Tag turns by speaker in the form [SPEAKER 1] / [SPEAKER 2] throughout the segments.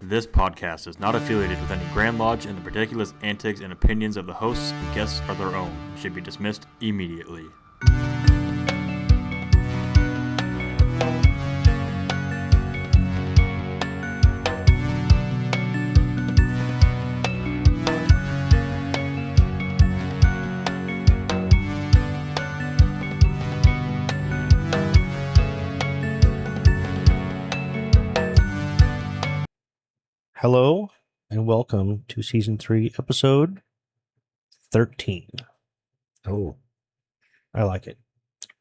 [SPEAKER 1] This podcast is not affiliated with any Grand Lodge, and the ridiculous antics and opinions of the hosts and guests are their own and should be dismissed immediately.
[SPEAKER 2] Hello and welcome to Season 3, Episode 13. Oh, I like it.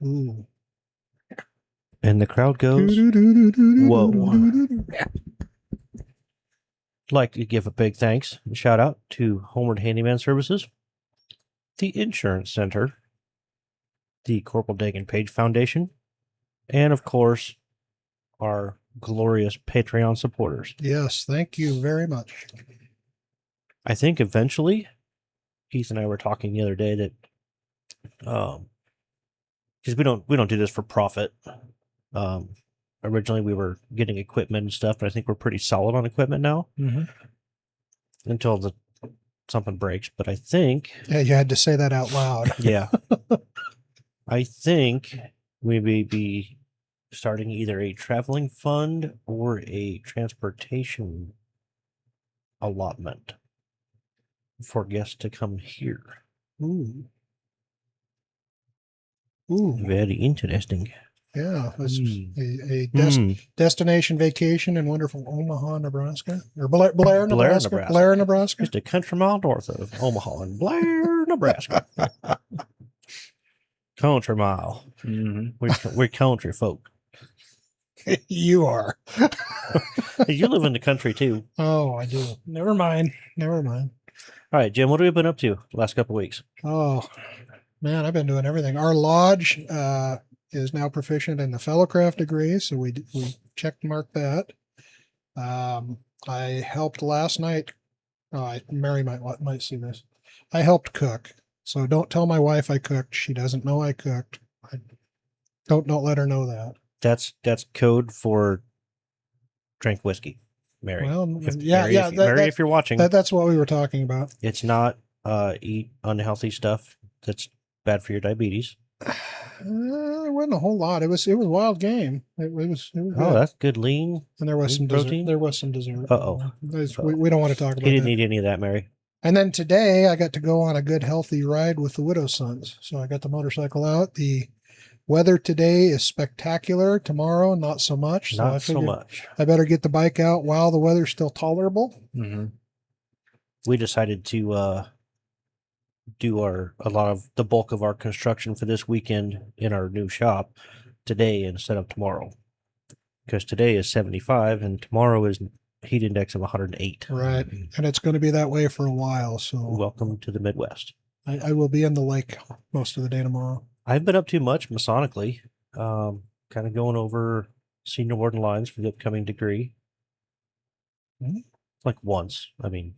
[SPEAKER 3] Ooh.
[SPEAKER 2] And the crowd goes, whoa. I'd like to give a big thanks and shout out to Homeward Handyman Services, the Insurance Center, the Corporal Dagan Page Foundation, and of course, our glorious Patreon supporters.
[SPEAKER 3] Yes, thank you very much.
[SPEAKER 2] I think eventually, Keith and I were talking the other day that, because we don't do this for profit. Originally we were getting equipment and stuff, but I think we're pretty solid on equipment now.
[SPEAKER 3] Mm-hmm.
[SPEAKER 2] Until something breaks. But I think,
[SPEAKER 3] Yeah, you had to say that out loud.
[SPEAKER 2] yeah, I think we may be starting either a traveling fund or a transportation allotment for guests to come here.
[SPEAKER 3] Ooh. Ooh.
[SPEAKER 2] Very interesting.
[SPEAKER 3] Yeah, it's a destination vacation in wonderful Omaha, Nebraska. Or Blair, Nebraska. Blair, Nebraska.
[SPEAKER 2] Just a country mile north of Omaha and Blair, Nebraska. Country mile. Mm-hmm. We're country folk.
[SPEAKER 3] You are.
[SPEAKER 2] You live in the country too.
[SPEAKER 3] Oh, I do. Never mind. All
[SPEAKER 2] right, Jim, what have we been up to the last couple of weeks?
[SPEAKER 3] Oh, man, I've been doing everything. Our lodge is now proficient in the Fellowcraft degree, so we check mark that. I helped last night. Mary might see this. I helped cook, so don't tell my wife I cooked. She doesn't know I cooked. Don't let her know that.
[SPEAKER 2] That's code for drink whiskey, Mary.
[SPEAKER 3] Well,
[SPEAKER 2] Mary, if you're watching,
[SPEAKER 3] that's what we were talking about.
[SPEAKER 2] It's not eat unhealthy stuff that's bad for your diabetes.
[SPEAKER 3] It wasn't a whole lot. It was wild game. It was
[SPEAKER 2] Oh,
[SPEAKER 3] good.
[SPEAKER 2] that's good lean.
[SPEAKER 3] And there was some
[SPEAKER 2] protein.
[SPEAKER 3] There was some dessert.
[SPEAKER 2] Uh-oh.
[SPEAKER 3] We don't want to talk about.
[SPEAKER 2] He didn't eat any of that, Mary.
[SPEAKER 3] And then today I got to go on a good healthy ride with the Widow's Sons. So I got the motorcycle out. The weather today is spectacular. Tomorrow, not so much. So
[SPEAKER 2] Not so much.
[SPEAKER 3] I better get the bike out while the weather's still tolerable.
[SPEAKER 2] Mm-hmm. We decided to do a lot of the bulk of our construction for this weekend in our new shop today instead of tomorrow, because today is 75 and tomorrow is heat index of 108.
[SPEAKER 3] Right, and it's going to be that way for a while. So
[SPEAKER 2] welcome to the Midwest.
[SPEAKER 3] I will be in the lake most of the day tomorrow.
[SPEAKER 2] I've been up too much Masonically, kind of going over senior warden lines for the upcoming degree.
[SPEAKER 3] Mm-hmm.
[SPEAKER 2] Like once. I mean,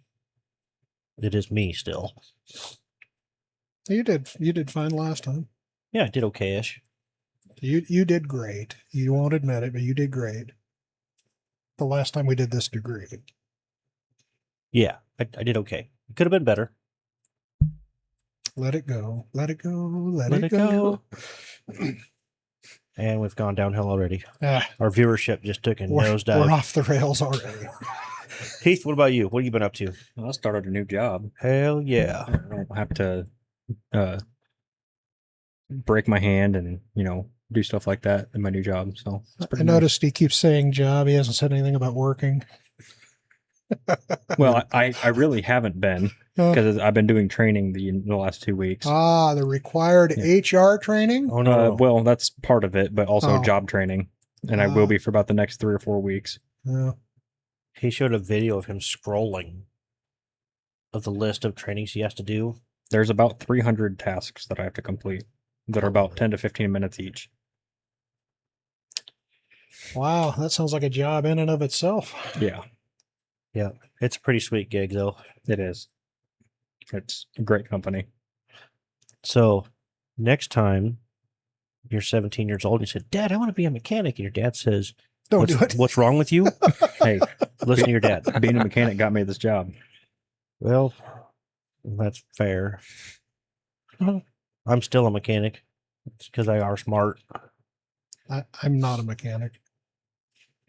[SPEAKER 2] it is me still.
[SPEAKER 3] You did fine last time.
[SPEAKER 2] Yeah, I did okay-ish.
[SPEAKER 3] You did great. You won't admit it, but you did great. The last time we did this degree.
[SPEAKER 2] Yeah, I did okay. It could have been better.
[SPEAKER 3] Let it go. Let it go. Let it go.
[SPEAKER 2] And we've gone downhill already.
[SPEAKER 3] Ah,
[SPEAKER 2] our viewership just took a nosedive.
[SPEAKER 3] We're off the rails already.
[SPEAKER 2] Heath, what about you? What have you been up to?
[SPEAKER 4] Well, I started a new job.
[SPEAKER 2] Hell yeah.
[SPEAKER 4] I don't have to break my hand and, do stuff like that in my new job. So
[SPEAKER 3] I noticed he keeps saying job. He hasn't said anything about working.
[SPEAKER 4] Well, I really haven't been, because I've been doing training the last 2 weeks.
[SPEAKER 3] The required HR training?
[SPEAKER 2] Oh, no.
[SPEAKER 4] Well, that's part of it, but also job training. And I will be for about the next 3 or 4 weeks.
[SPEAKER 3] Yeah.
[SPEAKER 2] He showed a video of him scrolling of the list of trainings he has to do.
[SPEAKER 4] There's about 300 tasks that I have to complete that are about 10 to 15 minutes each.
[SPEAKER 3] Wow, that sounds like a job in and of itself.
[SPEAKER 4] Yeah.
[SPEAKER 2] Yeah. It's a pretty sweet gig, though.
[SPEAKER 4] It is. It's a great company.
[SPEAKER 2] So next time you're 17 years old, and you said, Dad, I want to be a mechanic. And your dad says,
[SPEAKER 3] Don't do it.
[SPEAKER 2] What's wrong with you?
[SPEAKER 4] Hey,
[SPEAKER 2] Listen to your dad.
[SPEAKER 4] Being a mechanic got me this job.
[SPEAKER 2] Well, that's fair. I'm still a mechanic. It's because I are smart.
[SPEAKER 3] I'm not a mechanic,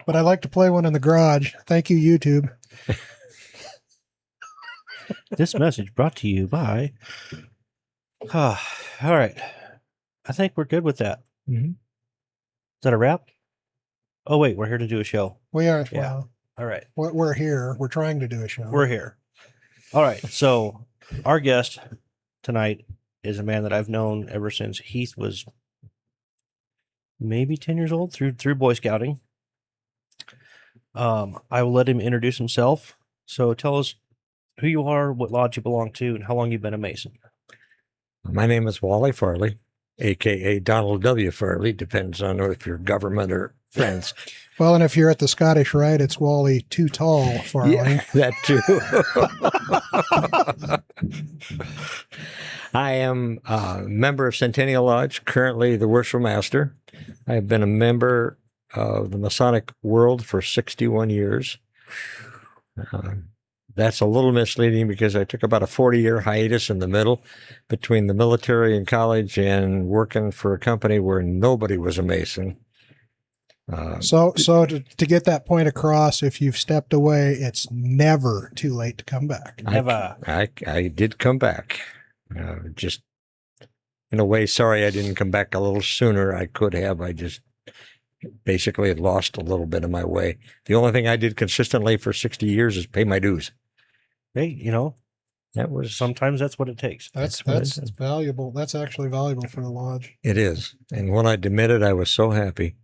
[SPEAKER 3] but I like to play one in the garage. Thank you, YouTube.
[SPEAKER 2] This message brought to you by. All right. I think we're good with that.
[SPEAKER 4] Mm-hmm.
[SPEAKER 2] Is that a wrap? Oh, wait. We're here to do a show.
[SPEAKER 3] We are.
[SPEAKER 2] Yeah.
[SPEAKER 3] Well,
[SPEAKER 2] All right.
[SPEAKER 3] we're here. We're trying to do a show.
[SPEAKER 2] We're here. All right. So, our guest tonight is a man that I've known ever since Heath was maybe 10 years old through Boy Scouting. I will let him introduce himself. So, tell us who you are, what lodge you belong to, and how long you've been a Mason.
[SPEAKER 5] My name is Wally Farley, a.k.a. Donald W. Farley. Depends on if you're government or friends.
[SPEAKER 3] Well, and if you're at the Scottish Rite, it's Wally Too Tall Farley.
[SPEAKER 5] Yeah, that too. I am a member of Centennial Lodge, currently the Worshipful Master. I have been a member of the Masonic world for 61 years. That's a little misleading because I took about a 40-year hiatus in the middle between the military and college and working for a company where nobody was a Mason.
[SPEAKER 3] So to get that point across, if you've stepped away, it's never too late to come back.
[SPEAKER 2] Never.
[SPEAKER 5] I did come back. Just in a way, sorry I didn't come back a little sooner. I could have. I just basically had lost a little bit of my way. The only thing I did consistently for 60 years is pay my dues.
[SPEAKER 2] Hey,
[SPEAKER 5] That was
[SPEAKER 2] sometimes that's what it takes.
[SPEAKER 3] That's valuable. That's actually valuable for the lodge.
[SPEAKER 5] It is. And when I demitted, I was so happy.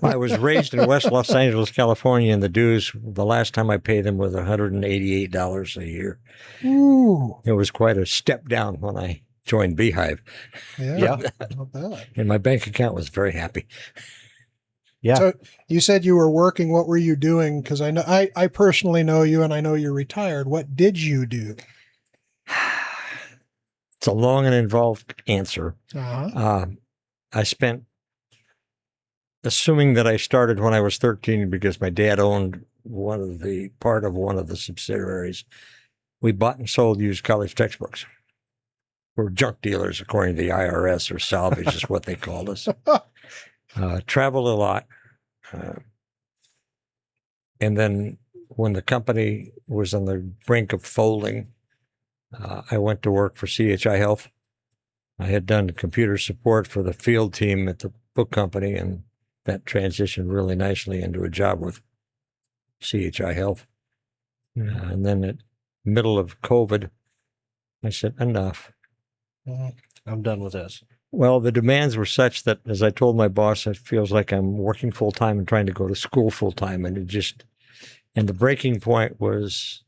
[SPEAKER 5] I was raised in West Los Angeles, California, and the dues, the last time I paid them was $188 a year.
[SPEAKER 3] Ooh.
[SPEAKER 5] It was quite a step down when I joined Beehive.
[SPEAKER 3] Yeah. Not bad.
[SPEAKER 5] And my bank account was very happy.
[SPEAKER 2] Yeah.
[SPEAKER 3] So you said you were working. What were you doing? Because I know I personally know you, and I know you're retired. What did you do?
[SPEAKER 5] It's a long and involved answer.
[SPEAKER 3] Uh-huh.
[SPEAKER 5] I spent, assuming that I started when I was 13 because my dad owned part of one of the subsidiaries, we bought and sold used college textbooks. We're junk dealers, according to the IRS, or salvage is what they called us. Traveled a lot. And then when the company was on the brink of folding, I went to work for CHI Health. I had done computer support for the field team at the book company, and that transitioned really nicely into a job with CHI Health. And then at middle of COVID, I said, enough.
[SPEAKER 2] I'm done with this.
[SPEAKER 5] Well, the demands were such that, as I told my boss, it feels like I'm working full time and trying to go to school full time. And the breaking point was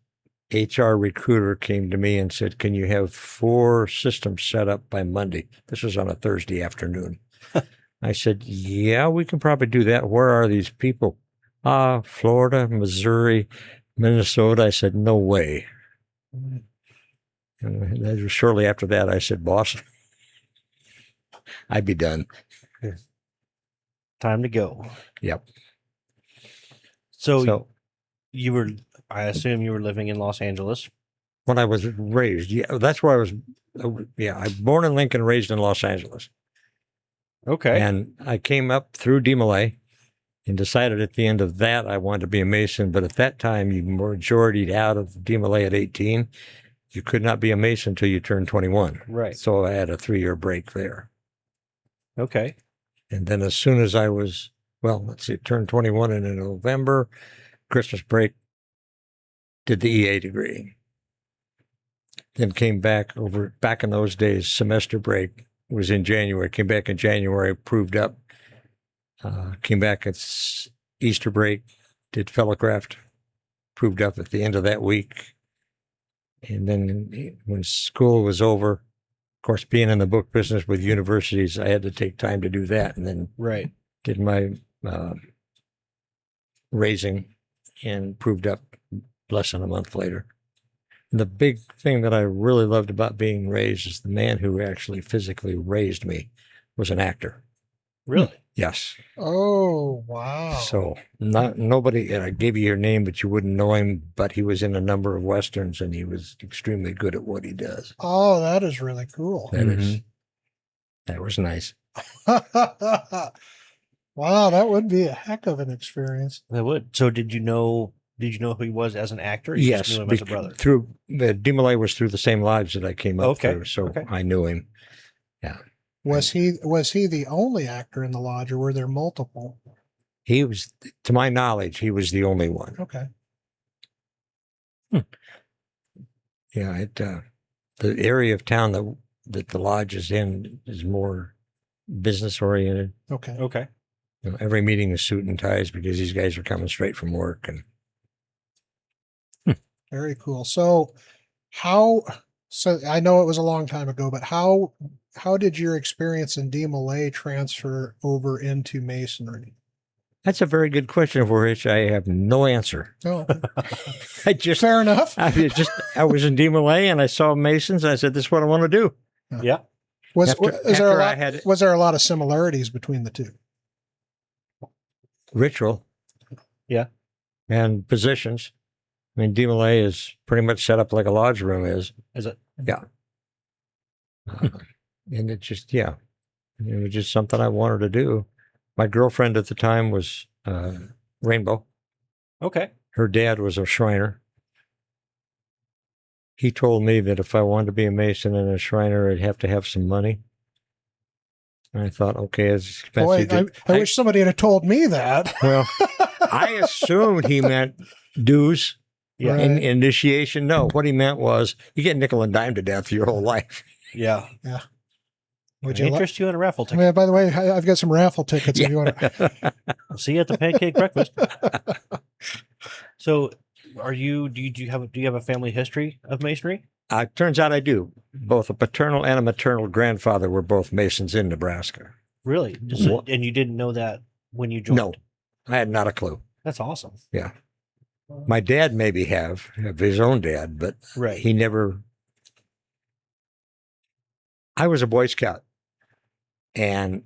[SPEAKER 5] HR recruiter came to me and said, can you have 4 systems set up by Monday? This was on a Thursday afternoon. I said, yeah, we can probably do that. Where are these people? Florida, Missouri, Minnesota. I said, no way. And shortly after that, I said, boss, I'd be done.
[SPEAKER 2] Time to go.
[SPEAKER 5] Yep.
[SPEAKER 2] So I assume you were living in Los Angeles.
[SPEAKER 5] When I was raised, yeah, that's where I was. Yeah, I was born in Lincoln, raised in Los Angeles.
[SPEAKER 2] Okay.
[SPEAKER 5] And I came up through DeMolay and decided at the end of that I wanted to be a Mason. But at that time, you majoritied out of DeMolay at 18. You could not be a Mason until you turned 21.
[SPEAKER 2] Right.
[SPEAKER 5] So I had a 3-year break there.
[SPEAKER 2] Okay.
[SPEAKER 5] And then as soon as I was, turned 21 in November, Christmas break, did the EA degree. Then came back in those days, semester break was in January, came back in January, proved up, came back at Easter break, did fellowcraft, proved up at the end of that week. And then when school was over, of course, being in the book business with universities, I had to take time to do that. And then did my raising and proved up less than a month later. And the big thing that I really loved about being raised is the man who actually physically raised me was an actor.
[SPEAKER 2] Really?
[SPEAKER 5] Yes.
[SPEAKER 3] Oh, wow.
[SPEAKER 5] So nobody, and I gave you your name, but you wouldn't know him, but he was in a number of Westerns and he was extremely good at what he does.
[SPEAKER 3] Oh, that is really cool.
[SPEAKER 5] That was nice.
[SPEAKER 3] Wow, that would be a heck of an experience.
[SPEAKER 2] That would. So did you know who he was as an actor? Or you just
[SPEAKER 5] Yes.
[SPEAKER 2] knew him as a brother.
[SPEAKER 5] Through DeMolay was through the same lodge that I came up
[SPEAKER 2] Okay,
[SPEAKER 5] through. So
[SPEAKER 2] okay.
[SPEAKER 5] I knew him. Yeah.
[SPEAKER 3] Was he the only actor in the lodge, or were there multiple?
[SPEAKER 5] He was, to my knowledge, he was the only one.
[SPEAKER 3] Okay.
[SPEAKER 5] Yeah. The area of town that the lodge is in is more business oriented.
[SPEAKER 3] Okay.
[SPEAKER 2] Okay.
[SPEAKER 5] You know, every meeting is suit and ties because these guys are coming straight from work. And
[SPEAKER 3] Very cool. So I know it was a long time ago, but how did your experience in DeMolay transfer over into Masonry?
[SPEAKER 5] that's a very good question for which I have no answer.
[SPEAKER 3] Oh,
[SPEAKER 5] I just,
[SPEAKER 3] fair enough.
[SPEAKER 5] I was in DeMolay and I saw Masons. And I said, this is what I want to do.
[SPEAKER 2] Yeah.
[SPEAKER 3] Was there a lot of similarities between the two?
[SPEAKER 5] Ritual.
[SPEAKER 2] Yeah.
[SPEAKER 5] And positions. I mean, DeMolay is pretty much set up like a lodge room is.
[SPEAKER 2] Is it?
[SPEAKER 5] Yeah. And it just, yeah, it was just something I wanted to do. My girlfriend at the time was Rainbow.
[SPEAKER 2] Okay.
[SPEAKER 5] Her dad was a Shriner. He told me that if I wanted to be a Mason and a Shriner, I'd have to have some money. And I thought, okay, it's
[SPEAKER 3] Boy,
[SPEAKER 5] expensive.
[SPEAKER 3] I wish somebody had told me that.
[SPEAKER 5] Well, I assumed he meant dues.
[SPEAKER 2] Yeah.
[SPEAKER 5] And initiation. No, what he meant was you get nickel and dime to death your whole life.
[SPEAKER 2] Yeah.
[SPEAKER 3] Would
[SPEAKER 2] Can I interest you in a raffle ticket?
[SPEAKER 3] Yeah, by the way, I've got some raffle tickets if you want to.
[SPEAKER 2] I'll see you at the pancake breakfast. So, do you have a family history of Masonry?
[SPEAKER 5] Turns out I do. Both a paternal and a maternal grandfather were both Masons in Nebraska.
[SPEAKER 2] Really? And you didn't know that when you joined?
[SPEAKER 5] No, I had not a clue.
[SPEAKER 2] That's awesome.
[SPEAKER 5] Yeah. My dad maybe have his own dad, but
[SPEAKER 2] Right.
[SPEAKER 5] he never. I was a Boy Scout. And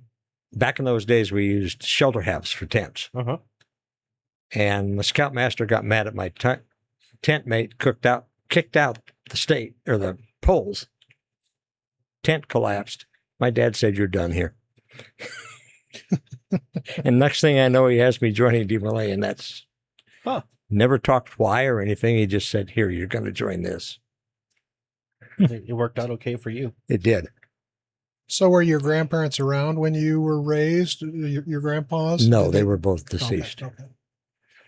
[SPEAKER 5] back in those days, we used shelter halves for tents.
[SPEAKER 2] Uh-huh.
[SPEAKER 5] And the scoutmaster got mad at my tent mate, kicked out the stake or the poles. Tent collapsed. My dad said, "You're done here." And next thing I know, he has me joining DeMolay, and that's never talked why or anything. He just said, "Here, you're going to join this."
[SPEAKER 2] It worked out okay for you.
[SPEAKER 5] It did.
[SPEAKER 3] So were your grandparents around when you were raised? Your grandpas?
[SPEAKER 5] No,
[SPEAKER 3] Did
[SPEAKER 5] they were both deceased.
[SPEAKER 3] Okay.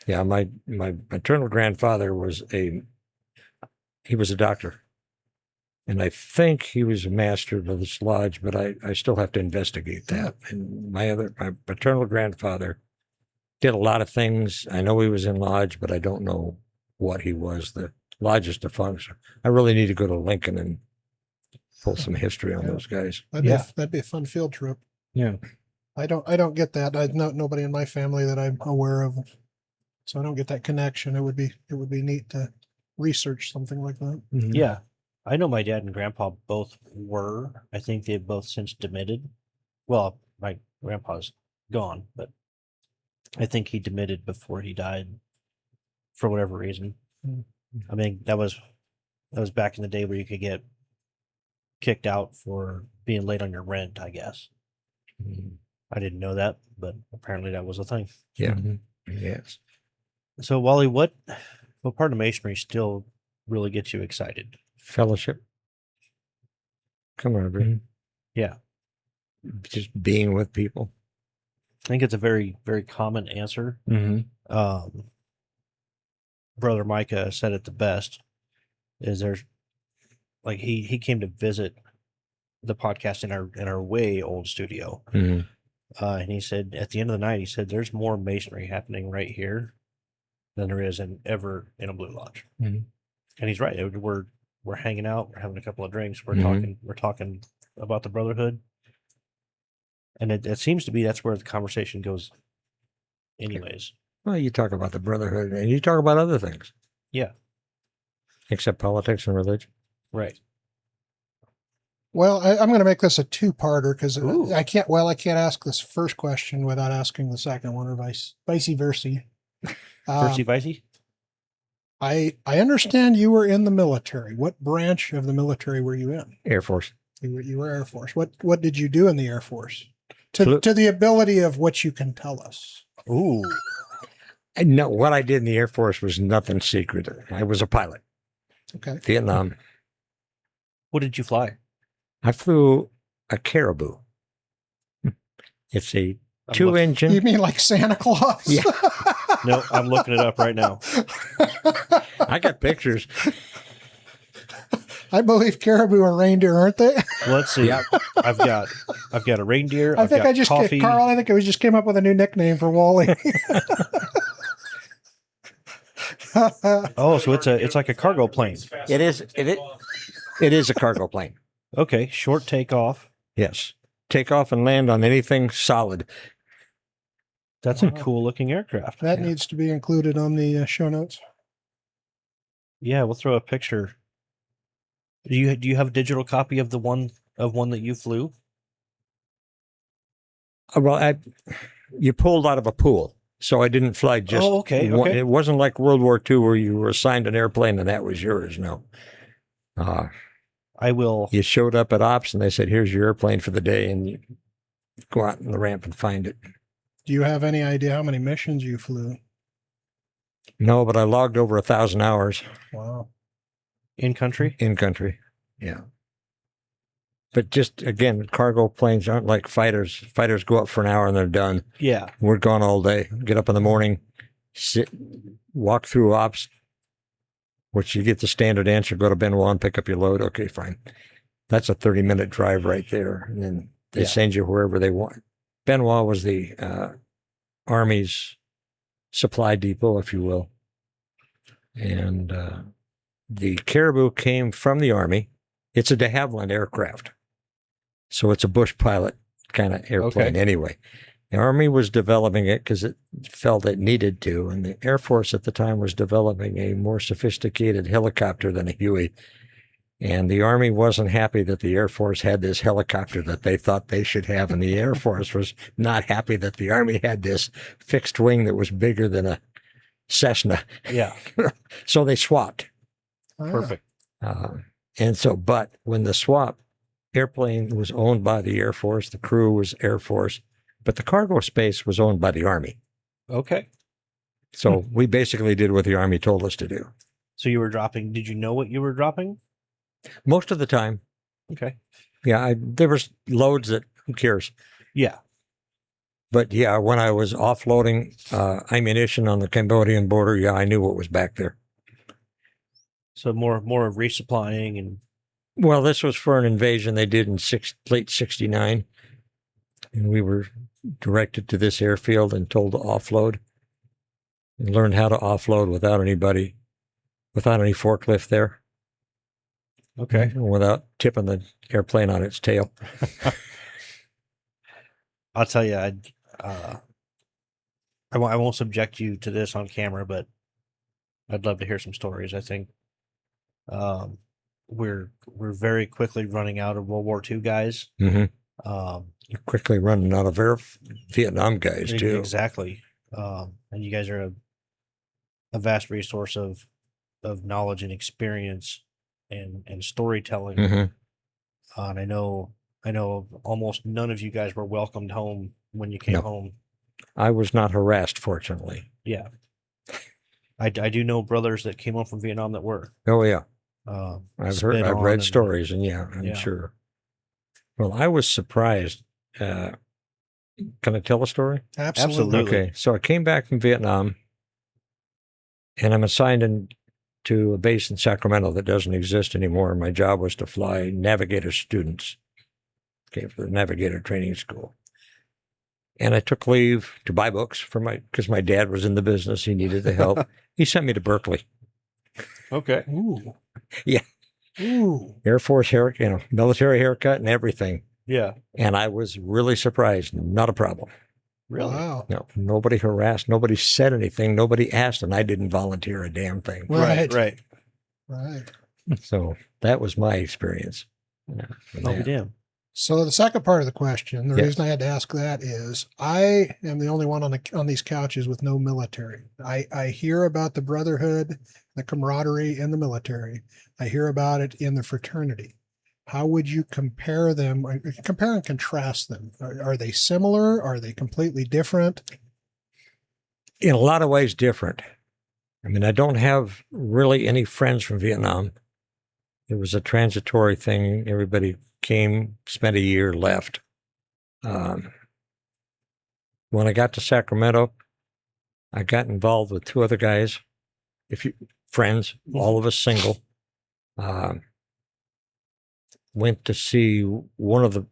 [SPEAKER 5] Yeah, my maternal grandfather was he was a doctor. And I think he was a master of this lodge, but I still have to investigate that. And my paternal grandfather did a lot of things. I know he was in lodge, but I don't know what he was. The lodge is defunct. I really need to go to Lincoln and pull some history on those guys.
[SPEAKER 3] That'd be a fun field trip.
[SPEAKER 4] Yeah.
[SPEAKER 3] I don't get that. I know nobody in my family that I'm aware of, so I don't get that connection. It would be neat to research something like that.
[SPEAKER 5] Mm-hmm.
[SPEAKER 2] Yeah. I know my dad and grandpa both were. I think they've both since demitted. Well, my grandpa's gone, but I think he demitted before he died for whatever reason. I mean, that was back in the day where you could get kicked out for being late on your rent, I guess. I didn't know that, but apparently that was a thing.
[SPEAKER 5] Yeah. Yes.
[SPEAKER 2] So, Wally, what part of Masonry still really gets you excited?
[SPEAKER 5] Fellowship. Come on, Brandon.
[SPEAKER 2] Yeah.
[SPEAKER 5] Just being with people.
[SPEAKER 2] I think it's a very, very common answer.
[SPEAKER 4] Mm-hmm.
[SPEAKER 2] Brother Micah said it the best. Is there's like he came to visit the podcast in our way old studio,
[SPEAKER 5] Mm-hmm.
[SPEAKER 2] and he said at the end of the night, he said there's more Masonry happening right here than there is ever in a Blue Lodge.
[SPEAKER 4] Mhm.
[SPEAKER 2] And he's right. We're hanging out, we're having a couple of drinks, we're
[SPEAKER 5] Mhm.
[SPEAKER 2] talking about the brotherhood, and it seems to be that's where the conversation goes. Anyways,
[SPEAKER 5] Well, you talk about the brotherhood and you talk about other things.
[SPEAKER 2] Yeah.
[SPEAKER 5] Except politics and religion.
[SPEAKER 2] right.
[SPEAKER 3] Well, I'm going to make this a two-parter because
[SPEAKER 2] Ooh.
[SPEAKER 3] I can't ask this first question without asking the second one, or vice versa.
[SPEAKER 2] Percy Vicey?
[SPEAKER 3] I understand you were in the military. What branch of the military were you in?
[SPEAKER 5] Air Force.
[SPEAKER 3] You were Air Force. What did you do in the Air Force?
[SPEAKER 5] Flew-
[SPEAKER 3] To the ability of what you can tell us.
[SPEAKER 2] Ooh.
[SPEAKER 5] No, what I did in the Air Force was nothing secret. I was a pilot.
[SPEAKER 3] Okay.
[SPEAKER 5] Vietnam.
[SPEAKER 2] What did you fly?
[SPEAKER 5] I flew a Caribou. It's a
[SPEAKER 2] I'm
[SPEAKER 5] two-engine.
[SPEAKER 3] You mean like Santa Claus?
[SPEAKER 5] Yeah.
[SPEAKER 2] No, I'm looking it up right now.
[SPEAKER 5] I got pictures.
[SPEAKER 3] I believe caribou are reindeer, aren't they?
[SPEAKER 2] Let's see.
[SPEAKER 5] Yeah.
[SPEAKER 2] I've got a reindeer.
[SPEAKER 3] I
[SPEAKER 2] I've
[SPEAKER 3] think
[SPEAKER 2] got
[SPEAKER 3] I just
[SPEAKER 2] coffee.
[SPEAKER 3] Carl. I think we just came up with a new nickname for Wally.
[SPEAKER 2] Oh, so it's like a cargo plane.
[SPEAKER 5] It is a cargo plane.
[SPEAKER 2] Okay, short takeoff.
[SPEAKER 5] Yes. Take off and land on anything solid.
[SPEAKER 2] That's a cool looking aircraft.
[SPEAKER 3] That needs to be included on the show notes.
[SPEAKER 2] Yeah, we'll throw a picture. Do you have a digital copy of one that you flew?
[SPEAKER 5] Well, you pulled out of a pool, so I didn't fly just.
[SPEAKER 2] Oh, okay,
[SPEAKER 5] one.
[SPEAKER 2] okay.
[SPEAKER 5] It wasn't like World War II where you were assigned an airplane and that was yours. No.
[SPEAKER 2] I will.
[SPEAKER 5] You showed up at ops and they said, "Here's your airplane for the day," and you go out on the ramp and find it.
[SPEAKER 3] Do you have any idea how many missions you flew?
[SPEAKER 5] No, but I logged over 1,000 hours
[SPEAKER 3] Wow.
[SPEAKER 2] In country?
[SPEAKER 5] in country. Yeah. But just again, cargo planes aren't like fighters. Fighters go up for an hour and they're done.
[SPEAKER 2] Yeah.
[SPEAKER 5] We're gone all day. Get up in the morning, sit, walk through ops, which you get the standard answer, go to Benoit and pick up your load. Okay, fine. That's a 30-minute drive right there. And then they send you wherever they want. Benoit was the Army's supply depot, if you will. And the Caribou came from the Army. It's a de Havilland aircraft. So it's a bush pilot kind of airplane anyway. The Army was developing it because it felt it needed to, and the Air Force at the time was developing a more sophisticated helicopter than a Huey. And the Army wasn't happy that the Air Force had this helicopter that they thought they should have, and the Air Force was not happy that the Army had this fixed wing that was bigger than a Cessna.
[SPEAKER 2] Yeah.
[SPEAKER 5] So they swapped.
[SPEAKER 2] Perfect.
[SPEAKER 5] But when the swap, airplane was owned by the Air Force, the crew was Air Force, but the cargo space was owned by the Army.
[SPEAKER 2] Okay.
[SPEAKER 5] So we basically did what the Army told us to do.
[SPEAKER 2] So you were dropping. Did you know what you were dropping?
[SPEAKER 5] Most of the time.
[SPEAKER 2] Okay.
[SPEAKER 5] Yeah, there was loads that, who cares?
[SPEAKER 2] Yeah.
[SPEAKER 5] But yeah, when I was offloading ammunition on the Cambodian border, yeah, I knew what was back there.
[SPEAKER 2] So more of resupplying and.
[SPEAKER 5] Well, this was for an invasion they did in late 69. And we were directed to this airfield and told to offload. And learned how to offload without any forklift there.
[SPEAKER 2] Okay.
[SPEAKER 5] Without tipping the airplane on its tail.
[SPEAKER 2] I'll tell you, I won't subject you to this on camera, but I'd love to hear some stories. I think we're very quickly running out of World War II guys.
[SPEAKER 5] Mm-hmm.
[SPEAKER 2] You're
[SPEAKER 5] quickly running out of Vietnam guys too.
[SPEAKER 2] Exactly. And you guys are a vast resource of knowledge and experience and storytelling.
[SPEAKER 5] Mm-hmm.
[SPEAKER 2] And I know almost none of you guys were welcomed home when you came home.
[SPEAKER 5] I was not harassed, fortunately.
[SPEAKER 2] Yeah. I do know brothers that came home from Vietnam that were.
[SPEAKER 5] Oh yeah.
[SPEAKER 2] I've
[SPEAKER 5] read stories, and I'm sure. Well, I was surprised. Can I tell a story?
[SPEAKER 3] Absolutely.
[SPEAKER 5] Okay, so I came back from Vietnam, and I'm assigned to a base in Sacramento that doesn't exist anymore. My job was to fly navigator students, for the navigator training school. And I took leave to buy books because my dad was in the business. He needed the help. He sent me to Berkeley.
[SPEAKER 2] Okay.
[SPEAKER 3] Ooh.
[SPEAKER 5] Yeah.
[SPEAKER 3] Ooh.
[SPEAKER 5] Air Force haircut, military haircut and everything.
[SPEAKER 2] Yeah.
[SPEAKER 5] And I was really surprised. Not a problem.
[SPEAKER 2] Really?
[SPEAKER 3] Wow.
[SPEAKER 5] No, nobody harassed. Nobody said anything. Nobody asked, and I didn't volunteer a damn thing.
[SPEAKER 3] Right.
[SPEAKER 2] Right.
[SPEAKER 3] Right.
[SPEAKER 5] So that was my experience. Yeah,
[SPEAKER 2] I'll be
[SPEAKER 5] yeah.
[SPEAKER 2] damned.
[SPEAKER 3] So the second part of the question, the
[SPEAKER 5] Yes.
[SPEAKER 3] reason I had to ask that is I am the only one on these couches with no military. I hear about the brotherhood, the camaraderie in the military. I hear about it in the fraternity. How would you compare them? Compare and contrast them. Are they similar? Are they completely different?
[SPEAKER 5] In a lot of ways different. I mean, I don't have really any friends from Vietnam. It was a transitory thing. Everybody came, spent a year, left. When I got to Sacramento, I got involved with two other guys, friends, all of us single. Went to see one of the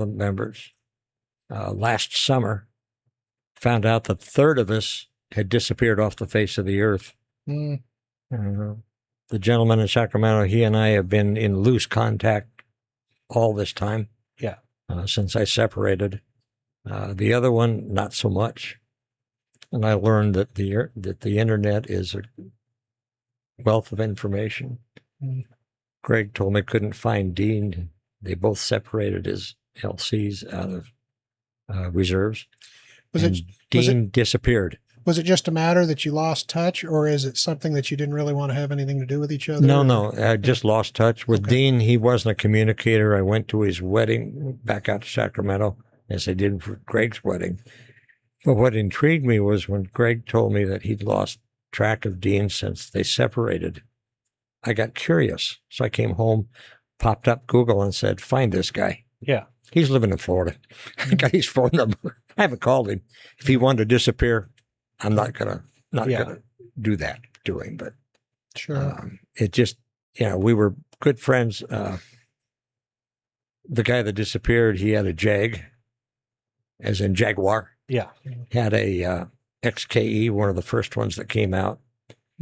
[SPEAKER 5] members last summer. Found out that a third of us had disappeared off the face of the earth.
[SPEAKER 3] Mm,
[SPEAKER 5] The gentleman in Sacramento, he and I have been in loose contact all this time.
[SPEAKER 2] Yeah.
[SPEAKER 5] Since I separated. The other one, not so much. And I learned that the internet is a wealth of information.
[SPEAKER 3] Mm.
[SPEAKER 5] Greg told me couldn't find Dean. They both separated as LCs out of reserves. Dean disappeared.
[SPEAKER 3] Was it just a matter that you lost touch, or is it something that you didn't really want to have anything to do with each other?
[SPEAKER 5] No. I just lost touch with
[SPEAKER 3] Okay.
[SPEAKER 5] Dean. He wasn't a communicator. I went to his wedding back out to Sacramento, as I did for Greg's wedding. But what intrigued me was when Greg told me that he'd lost track of Dean since they separated. I got curious. So I came home, popped up Google and said, find this guy.
[SPEAKER 2] Yeah.
[SPEAKER 5] He's living in Florida. I got his phone number. I haven't called him. If he wanted to disappear, I'm not gonna do that to him. But
[SPEAKER 3] Sure.
[SPEAKER 5] it just, we were good friends. The guy that disappeared, he had a Jag, as in Jaguar.
[SPEAKER 2] Yeah.
[SPEAKER 5] Had a XKE, one of the first ones that came out.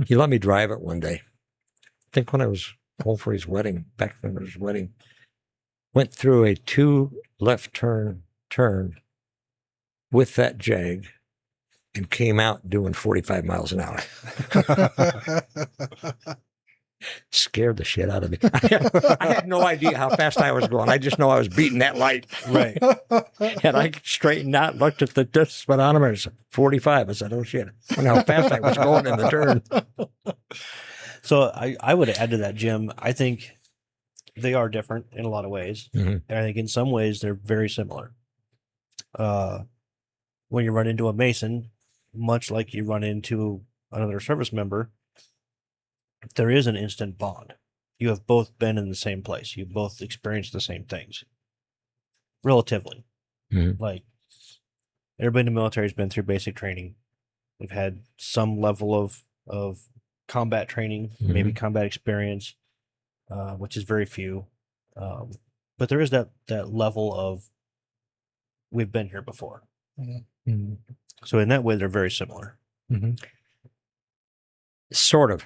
[SPEAKER 5] He let me drive it one day. I think when I was home for his wedding, back when it was his wedding, went through a 2 left turn with that Jag and came out doing 45 miles an hour. Scared the shit out of me. I had no idea how fast I was going. I just know I was beating that light.
[SPEAKER 2] Right.
[SPEAKER 5] And I straightened out, looked at the speedometer, and said, 45. I said, oh shit. And how fast I was going in the turn.
[SPEAKER 2] So I would add to that, Jim. I think they are different in a lot of ways.
[SPEAKER 5] Mhm.
[SPEAKER 2] And I think in some ways they're very similar. When you run into a Mason, much like you run into another service member, there is an instant bond. You have both been in the same place. You both experienced the same things. Relatively.
[SPEAKER 5] Mhm.
[SPEAKER 2] Like, everybody in the military has been through basic training. We've had some level of combat training, maybe combat experience, which is very few. But there is that level of, we've been here before.
[SPEAKER 5] Mhm.
[SPEAKER 2] So in that way, they're very similar.
[SPEAKER 5] Sort of.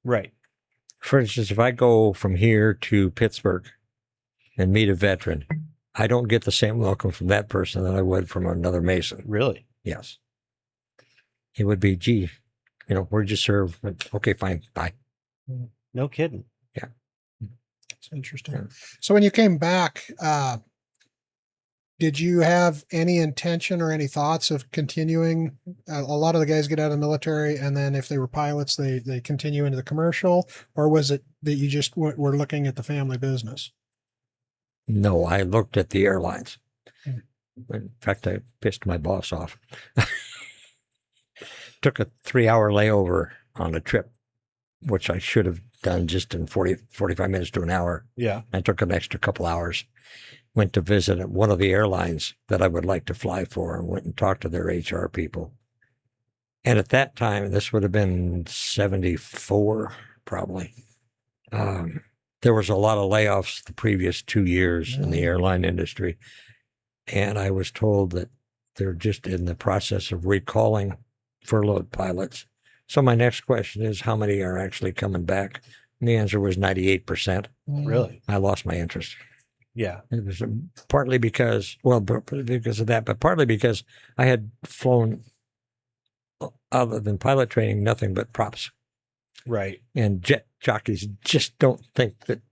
[SPEAKER 2] Right.
[SPEAKER 5] For instance, if I go from here to Pittsburgh and meet a veteran, I don't get the same welcome from that person that I would from another Mason.
[SPEAKER 2] Really?
[SPEAKER 5] Yes. It would be, gee, where'd you serve? Okay, fine, bye.
[SPEAKER 2] No kidding.
[SPEAKER 3] It's interesting.
[SPEAKER 5] Yeah.
[SPEAKER 3] So when you came back, did you have any intention or any thoughts of continuing? A lot of the guys get out of the military, and then if they were pilots, they continue into the commercial, or was it that you just were looking at the family business?
[SPEAKER 5] No, I looked at the airlines.
[SPEAKER 3] Mm.
[SPEAKER 5] In fact, I pissed my boss off. Took a 3-hour layover on a trip, which I should have done just in 45 minutes to an hour.
[SPEAKER 2] Yeah.
[SPEAKER 5] I took an extra couple hours. Went to visit at one of the airlines that I would like to fly for and went and talked to their HR people. And at that time, this would have been 74, probably. There was a lot of layoffs the previous 2 years in the airline industry. And I was told that they're just in the process of recalling furloughed pilots. So my next question is, how many are actually coming back? And the answer was 98%.
[SPEAKER 2] Really?
[SPEAKER 5] I lost my interest.
[SPEAKER 2] Yeah.
[SPEAKER 5] It was partly because of that, but partly because I had flown, other than pilot training, nothing but props.
[SPEAKER 2] Right.
[SPEAKER 5] And jet jockeys just don't think that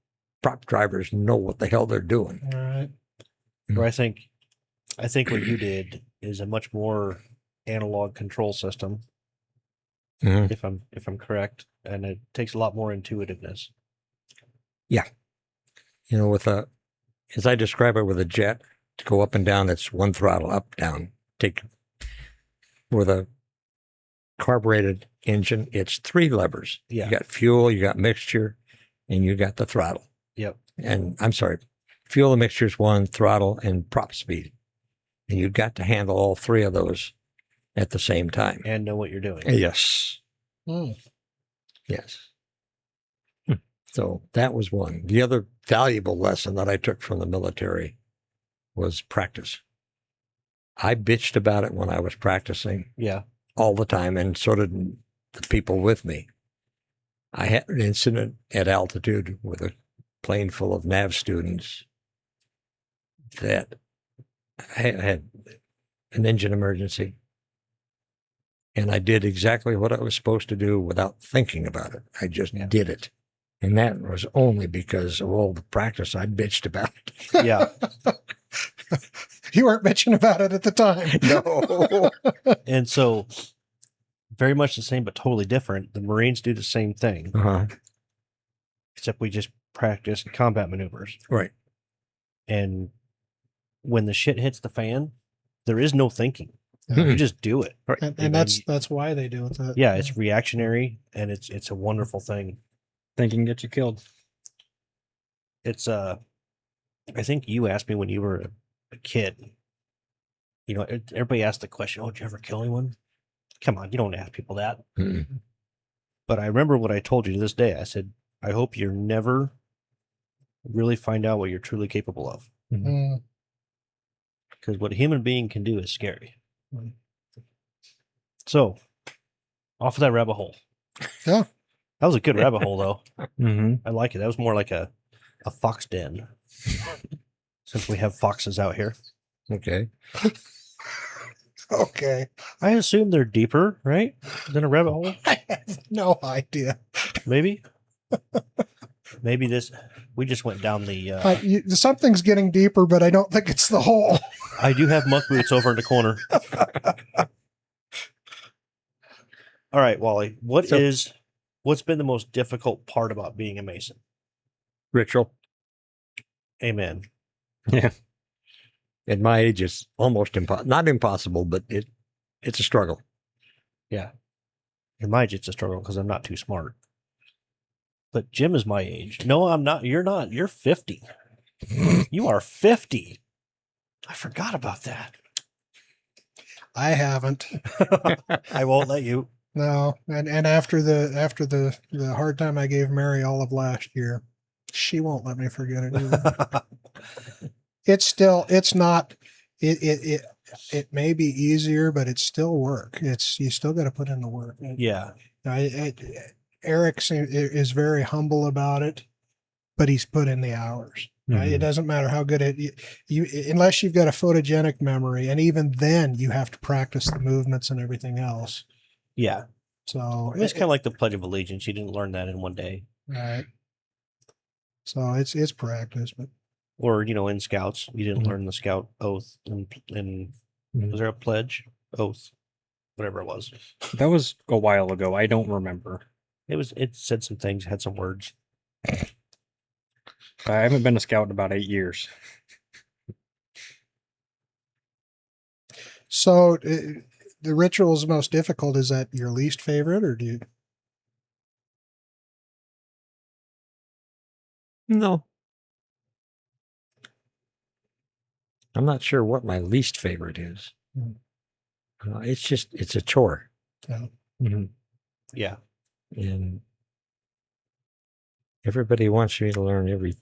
[SPEAKER 5] prop drivers know what the hell they're doing.
[SPEAKER 3] All right.
[SPEAKER 2] Or I think what you did is a much more analog control system,
[SPEAKER 5] Mhm.
[SPEAKER 2] if I'm correct, and it takes a lot more intuitiveness.
[SPEAKER 5] You know, as I describe it, with a jet, to go up and down, it's one throttle, up, down. With a carbureted engine, it's 3 levers.
[SPEAKER 2] Yeah.
[SPEAKER 5] You got fuel, you got mixture, and you got the throttle.
[SPEAKER 2] Yep.
[SPEAKER 5] And I'm sorry, fuel and mixture is 1, throttle, and prop speed. And you've got to handle all 3 of those at the same time.
[SPEAKER 2] And know what you're doing.
[SPEAKER 5] Yes.
[SPEAKER 3] Hmm.
[SPEAKER 5] Yes. So that was one. The other valuable lesson that I took from the military was practice. I bitched about it when I was practicing
[SPEAKER 2] Yeah.
[SPEAKER 5] all the time, and so did the people with me. I had an incident at altitude with a plane full of nav students that had an engine emergency. And I did exactly what I was supposed to do without thinking about it. I just did it. And that was only because of all the practice I bitched about it.
[SPEAKER 2] Yeah.
[SPEAKER 3] You weren't bitching about it at the time.
[SPEAKER 5] No.
[SPEAKER 2] And so, very much the same, but totally different. The Marines do the same thing,
[SPEAKER 5] Uh-huh.
[SPEAKER 2] except we just practice combat maneuvers.
[SPEAKER 5] Right.
[SPEAKER 2] And when the shit hits the fan, there is no thinking.
[SPEAKER 3] Yeah.
[SPEAKER 2] You just do it.
[SPEAKER 5] Right.
[SPEAKER 3] And that's why they do it.
[SPEAKER 2] Yeah, it's reactionary, and it's a wonderful thing.
[SPEAKER 4] Thinking gets you killed.
[SPEAKER 2] It's I think you asked me when you were a kid. You know, everybody asked the question, "Oh, did you ever kill anyone?" Come on, you don't ask people that.
[SPEAKER 5] Mm.
[SPEAKER 2] But I remember what I told you to this day. I said, "I hope you never really find out what you're truly capable of,
[SPEAKER 3] Mm.
[SPEAKER 2] because what a human being can do is scary." So, off of that rabbit hole.
[SPEAKER 3] Yeah.
[SPEAKER 2] That was a good rabbit hole, though.
[SPEAKER 4] Mm-hmm.
[SPEAKER 2] I like it. That was more like a fox den, since we have foxes out here.
[SPEAKER 5] Okay.
[SPEAKER 3] Okay.
[SPEAKER 2] I assume they're deeper, right, than a rabbit hole.
[SPEAKER 3] I have no idea.
[SPEAKER 2] Maybe. Maybe we just went down the.
[SPEAKER 3] Something's getting deeper, but I don't think it's the hole.
[SPEAKER 2] I do have muck boots over in the corner. All right, Wally. What's been the most difficult part about being a Mason?
[SPEAKER 5] Ritual.
[SPEAKER 2] Amen.
[SPEAKER 4] Yeah.
[SPEAKER 5] At my age, it's almost not impossible, but it's a struggle.
[SPEAKER 2] Yeah. In my age, it's a struggle because I'm not too smart. But Jim is my age. No, I'm not. You're not. You're 50. You are 50. I forgot about that.
[SPEAKER 3] I haven't.
[SPEAKER 2] I won't let you.
[SPEAKER 3] No. And after the hard time I gave Mary all of last year, she won't let me forget it either. It may be easier, but it's still work. You still got to put in the work.
[SPEAKER 2] Yeah.
[SPEAKER 3] Eric is very humble about it, but he's put in the hours. Right? It doesn't matter how good you unless you've got a photogenic memory, and even then you have to practice the movements and everything else.
[SPEAKER 2] Yeah.
[SPEAKER 3] So
[SPEAKER 2] It's kind of like the Pledge of Allegiance. You didn't learn that in one day.
[SPEAKER 3] right. So it's practice, but
[SPEAKER 2] Or, in Scouts, you didn't learn the Scout oath and was there a pledge? Oath. Whatever it was.
[SPEAKER 4] That was a while ago. I don't remember.
[SPEAKER 2] It said some things, had some words.
[SPEAKER 4] I haven't been a scout in about 8 years.
[SPEAKER 3] so the ritual is most difficult. Is that your least favorite, or do you?
[SPEAKER 5] No. I'm not sure what my least favorite is. It's a chore.
[SPEAKER 3] Yeah.
[SPEAKER 4] Mm-hmm.
[SPEAKER 2] Yeah.
[SPEAKER 5] And everybody wants me to learn everything.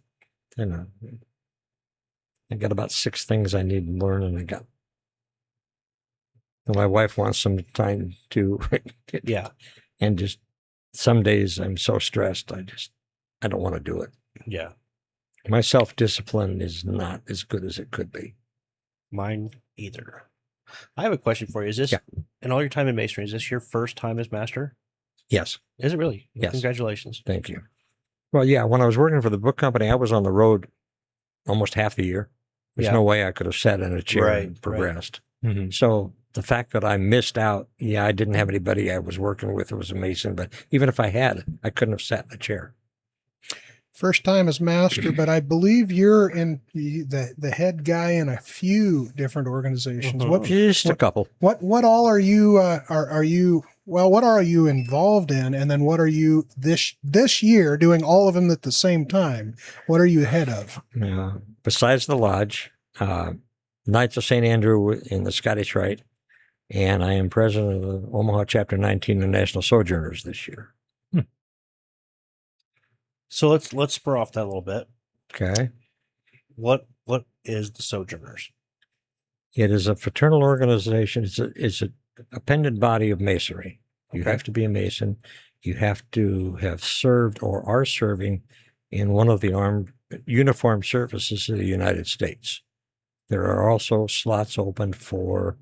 [SPEAKER 5] I got about 6 things I need to learn, and my wife wants some time to.
[SPEAKER 2] Yeah.
[SPEAKER 5] And just some days I'm so stressed, I don't want to do it.
[SPEAKER 2] Yeah.
[SPEAKER 5] My self-discipline is not as good as it could be.
[SPEAKER 2] Mine either. I have a question for you. Is this, in all your time in Masonry, is this your first time as master?
[SPEAKER 5] Yes.
[SPEAKER 2] Is it really?
[SPEAKER 5] Yes.
[SPEAKER 2] Congratulations.
[SPEAKER 5] Thank you. Well, yeah, when I was working for the book company, I was on the road almost half the year. There's
[SPEAKER 2] Yeah.
[SPEAKER 5] no way I could have sat in a chair
[SPEAKER 2] Right,
[SPEAKER 5] and progressed.
[SPEAKER 4] Mhm.
[SPEAKER 5] So the fact that I missed out, I didn't have anybody I was working with who was a Mason, but even if I had, I couldn't have sat in a chair.
[SPEAKER 3] First time as master, but I believe you're in the head guy in a few different organizations.
[SPEAKER 2] Mhm.
[SPEAKER 5] Just a couple.
[SPEAKER 3] What all are you are you well, what are you involved in, and then what are you this year doing all of them at the same time? What are you head of?
[SPEAKER 5] Besides the lodge, Knights of St. Andrew in the Scottish Rite, and I am president of the Omaha Chapter 19 of National Sojourners this year.
[SPEAKER 2] So let's spur off that a little bit.
[SPEAKER 5] Okay.
[SPEAKER 2] What is the Sojourners?
[SPEAKER 5] It is a fraternal organization. It's a appendant body of Masonry. You
[SPEAKER 2] Okay.
[SPEAKER 5] have to be a Mason. You have to have served or are serving in one of the armed uniformed services of the United States. There are also slots open for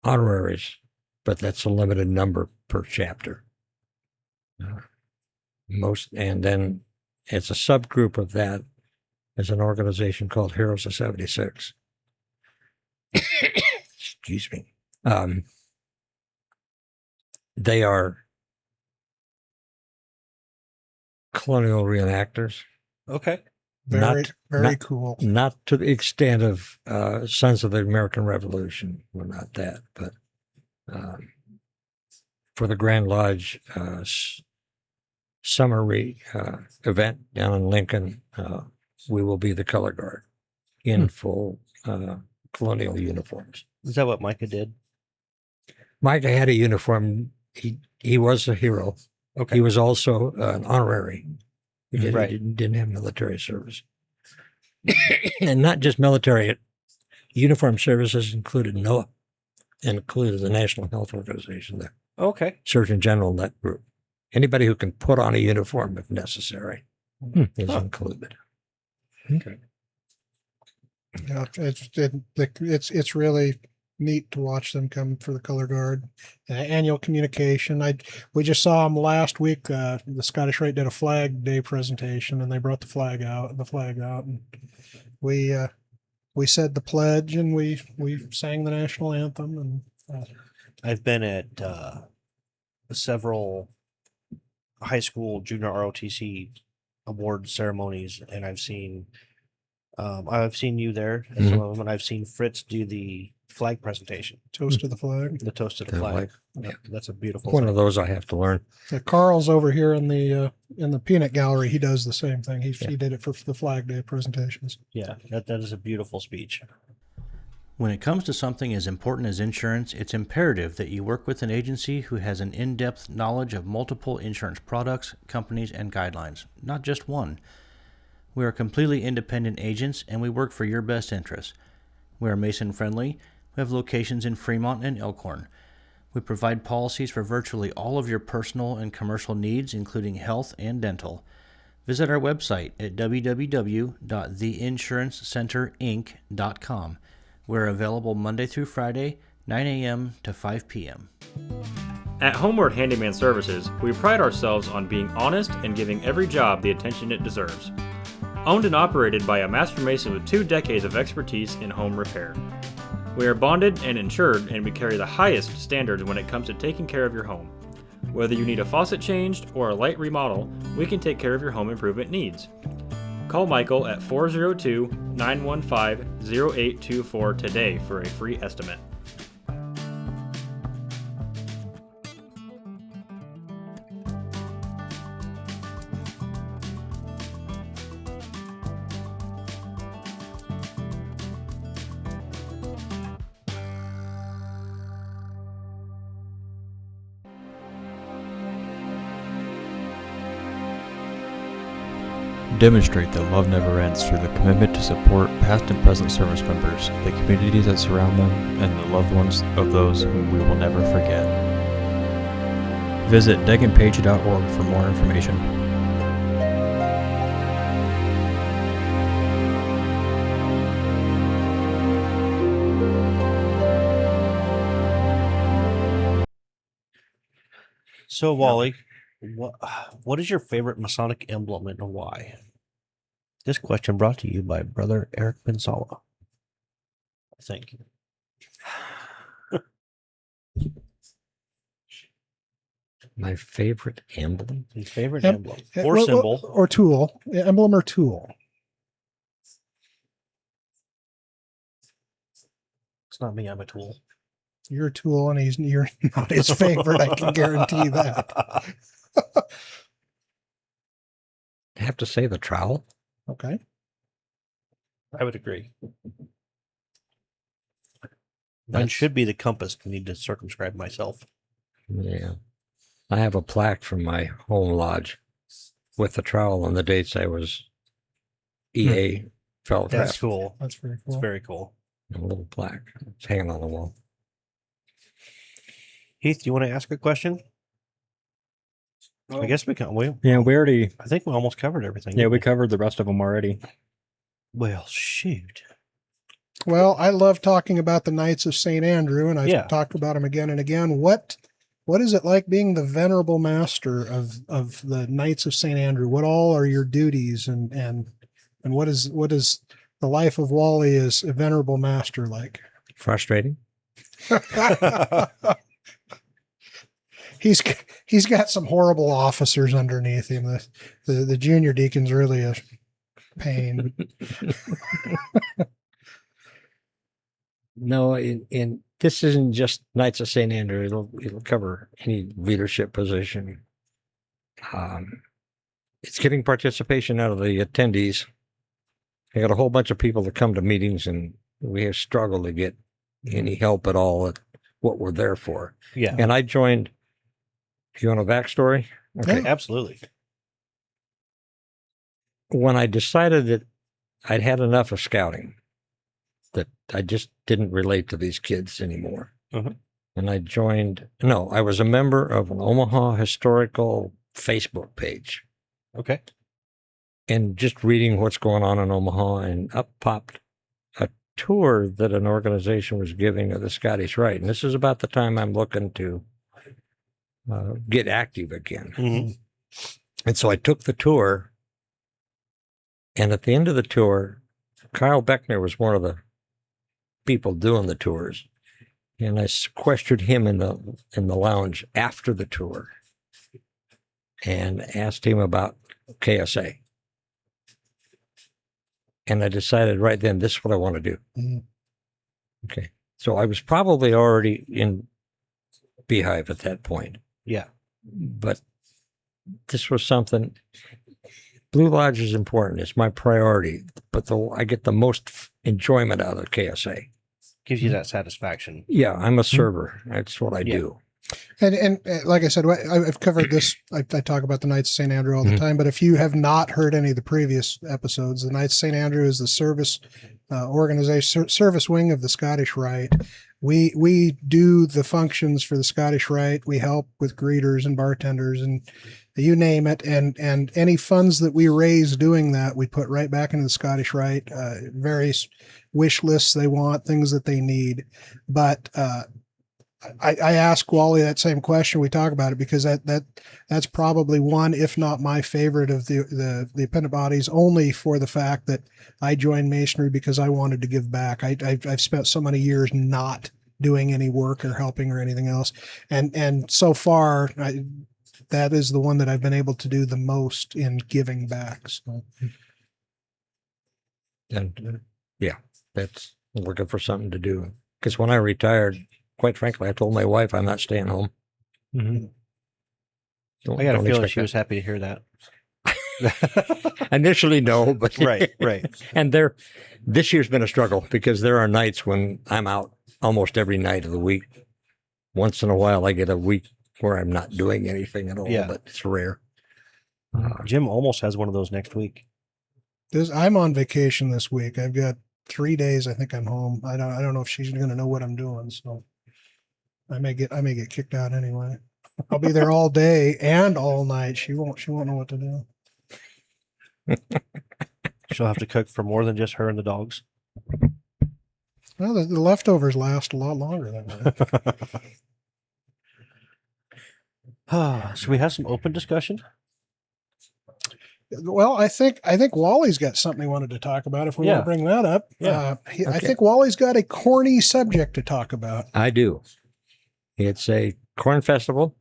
[SPEAKER 5] honoraries, but that's a limited number per chapter. And then as a subgroup of that is an organization called Heroes of 76. Excuse me. They are colonial reenactors.
[SPEAKER 2] Okay.
[SPEAKER 3] Very
[SPEAKER 5] Not-
[SPEAKER 3] cool.
[SPEAKER 5] Not to the extent of Sons of the American Revolution. We're not that, but for the Grand Lodge summer event down in Lincoln, we will be the color guard in full colonial uniforms.
[SPEAKER 2] Is that what Micah did?
[SPEAKER 5] Micah had a uniform. He was a hero.
[SPEAKER 2] Okay.
[SPEAKER 5] He was also an honorary. He
[SPEAKER 2] Right.
[SPEAKER 5] didn't have military service. And not just military, uniform services included NOAA and included the National Health Organization, the
[SPEAKER 2] Okay.
[SPEAKER 5] Surgeon General, that group. Anybody who can put on a uniform if necessary is included.
[SPEAKER 4] Okay.
[SPEAKER 3] Yeah, it's really neat to watch them come for the color guard. Annual communication. We just saw them last week. The Scottish Rite did a Flag Day presentation, and they brought the flag out, and we said the pledge, and we sang the national anthem, and
[SPEAKER 2] I've been at several high school junior ROTC award ceremonies, and I've seen you there at some of them, and I've seen Fritz do the flag presentation,
[SPEAKER 3] toast to the flag.
[SPEAKER 2] the toast to the
[SPEAKER 5] The
[SPEAKER 2] flag.
[SPEAKER 5] flag,
[SPEAKER 2] Yeah, that's a beautiful
[SPEAKER 5] One
[SPEAKER 2] thing.
[SPEAKER 5] of those I have to learn.
[SPEAKER 3] Carl's over here in the peanut gallery. He does the same thing. He did it for the Flag Day presentations.
[SPEAKER 2] Yeah, that is a beautiful speech.
[SPEAKER 1] When it comes to something as important as insurance, it's imperative that you work with an agency who has an in-depth knowledge of multiple insurance products, companies, and guidelines, not just one. We are completely independent agents, and we work for your best interests. We are Mason-friendly. We have locations in Fremont and Elkhorn. We provide policies for virtually all of your personal and commercial needs, including health and dental. Visit our website at www.theinsurancecenterinc.com. We're available Monday through Friday, 9 a.m. to 5 p.m. At Homeward Handyman Services, we pride ourselves on being honest and giving every job the attention it deserves. Owned and operated by a master mason with 2 decades of expertise in home repair. We are bonded and insured, and we carry the highest standards when it comes to taking care of your home. Whether you need a faucet changed or a light remodel, we can take care of your home improvement needs. Call Michael at 402-915-0824 today for a free estimate. Demonstrate that love never ends through the commitment to support past and present service members, the communities that surround them, and the loved ones of those whom we will never forget. Visit deganpage.org for more information.
[SPEAKER 2] So, Wally, What is your favorite Masonic emblem and why? This question brought to you by Brother Eric Pensala. Thank you.
[SPEAKER 5] My favorite emblem?
[SPEAKER 2] His favorite
[SPEAKER 3] Em-
[SPEAKER 2] emblem or
[SPEAKER 3] well,
[SPEAKER 2] symbol.
[SPEAKER 3] or tool, emblem or tool.
[SPEAKER 2] It's not me. I'm a tool.
[SPEAKER 3] You're a tool, and you're not his favorite. I can guarantee that.
[SPEAKER 5] I have to say the trowel.
[SPEAKER 3] Okay.
[SPEAKER 2] I would agree. Mine
[SPEAKER 5] That's-
[SPEAKER 2] should be the compass. I need to circumscribe myself.
[SPEAKER 5] Yeah. I have a plaque from my home lodge with the trowel on the dates I was EA fellow
[SPEAKER 2] That's
[SPEAKER 5] craft.
[SPEAKER 2] cool.
[SPEAKER 3] That's very
[SPEAKER 2] It's
[SPEAKER 3] cool.
[SPEAKER 2] very cool.
[SPEAKER 5] A little plaque. It's hanging on the wall.
[SPEAKER 2] Heath, you want to ask a question? I guess we can.
[SPEAKER 4] Yeah, we already.
[SPEAKER 2] I think we almost covered everything.
[SPEAKER 4] Yeah,
[SPEAKER 2] didn't
[SPEAKER 4] we covered the rest of them already.
[SPEAKER 2] Well, shoot.
[SPEAKER 3] Well, I love talking about the Knights of St. Andrew, and I've
[SPEAKER 2] Yeah.
[SPEAKER 3] talked about them again and again. What is it like being the venerable master of the Knights of St. Andrew? What all are your duties, and what is the life of Wally as a venerable master like?
[SPEAKER 5] Frustrating.
[SPEAKER 3] He's got some horrible officers underneath him. The junior deacon's really a pain.
[SPEAKER 5] No, in this isn't just Knights of St. Andrew. It'll cover any leadership position. It's getting participation out of the attendees. I got a whole bunch of people that come to meetings, and we have struggled to get any help at all at what we're there for.
[SPEAKER 2] Yeah,
[SPEAKER 5] And I joined. Do you want a backstory? Okay.
[SPEAKER 2] absolutely.
[SPEAKER 5] When I decided that I'd had enough of scouting, that I just didn't relate to these kids anymore.
[SPEAKER 2] Mhm.
[SPEAKER 5] And I I was a member of an Omaha historical Facebook page,
[SPEAKER 2] Okay.
[SPEAKER 5] and just reading what's going on in Omaha, and up popped a tour that an organization was giving of the Scottish Rite. And this is about the time I'm looking to get active again.
[SPEAKER 2] Mhm.
[SPEAKER 5] And so I took the tour, and at the end of the tour, Kyle Beckner was one of the people doing the tours, and I sequestered him in the lounge after the tour and asked him about KSA. And I decided right then, this is what I want to do.
[SPEAKER 3] Mhm.
[SPEAKER 5] Okay. So I was probably already in Beehive at that point,
[SPEAKER 2] Yeah.
[SPEAKER 5] but this was something. Blue Lodge is important. It's my priority, but I get the most enjoyment out of KSA.
[SPEAKER 2] Gives you that satisfaction.
[SPEAKER 5] Yeah, I'm a server. That's what I
[SPEAKER 2] Yeah.
[SPEAKER 5] do.
[SPEAKER 3] And like I said, I've covered this. I talk about the Knights of St. Andrew all the time, but if you have not heard any of the previous episodes, the Knights of St. Andrew is the service organization, service wing of the Scottish Rite. We do the functions for the Scottish Rite. We help with greeters and bartenders and you name it. And any funds that we raise doing that, we put right back into the Scottish Rite. Various wish lists they want, things that they need. But I ask Wally that same question. We talk about it because that's probably one, if not my favorite of the appendant bodies, only for the fact that I joined Masonry because I wanted to give back. I've spent so many years not doing any work or helping or anything else, and so far that is the one that I've been able to do the most in giving back. So.
[SPEAKER 5] And that's I'm looking for something to do. Because when I retired, quite frankly, I told my wife I'm not staying home.
[SPEAKER 2] Mm-hmm.
[SPEAKER 5] Don't-
[SPEAKER 2] I got a
[SPEAKER 5] don't
[SPEAKER 2] feeling
[SPEAKER 5] expect
[SPEAKER 2] she was happy to hear that.
[SPEAKER 5] that. Initially, no, but
[SPEAKER 2] Right.
[SPEAKER 5] And this year's been a struggle because there are nights when I'm out almost every night of the week. Once in a while, I get a week where I'm not doing anything at all,
[SPEAKER 2] Yeah.
[SPEAKER 5] but it's rare.
[SPEAKER 2] Jim almost has one of those next week.
[SPEAKER 3] I'm on vacation this week. I've got 3 days. I think I'm home. I don't know if she's going to know what I'm doing. So I may get kicked out anyway. I'll be there all day and all night. She won't know what to do.
[SPEAKER 2] She'll have to cook for more than just her and the dogs.
[SPEAKER 3] Well, the leftovers last a lot longer than that.
[SPEAKER 2] Should we have some open discussion?
[SPEAKER 3] Well, I think Wally's got something he wanted to talk about. If we want
[SPEAKER 2] Yeah.
[SPEAKER 3] to bring that up,
[SPEAKER 2] Yeah.
[SPEAKER 3] I
[SPEAKER 5] Okay.
[SPEAKER 3] think Wally's got a corny subject to talk about.
[SPEAKER 5] I do. It's a corn festival.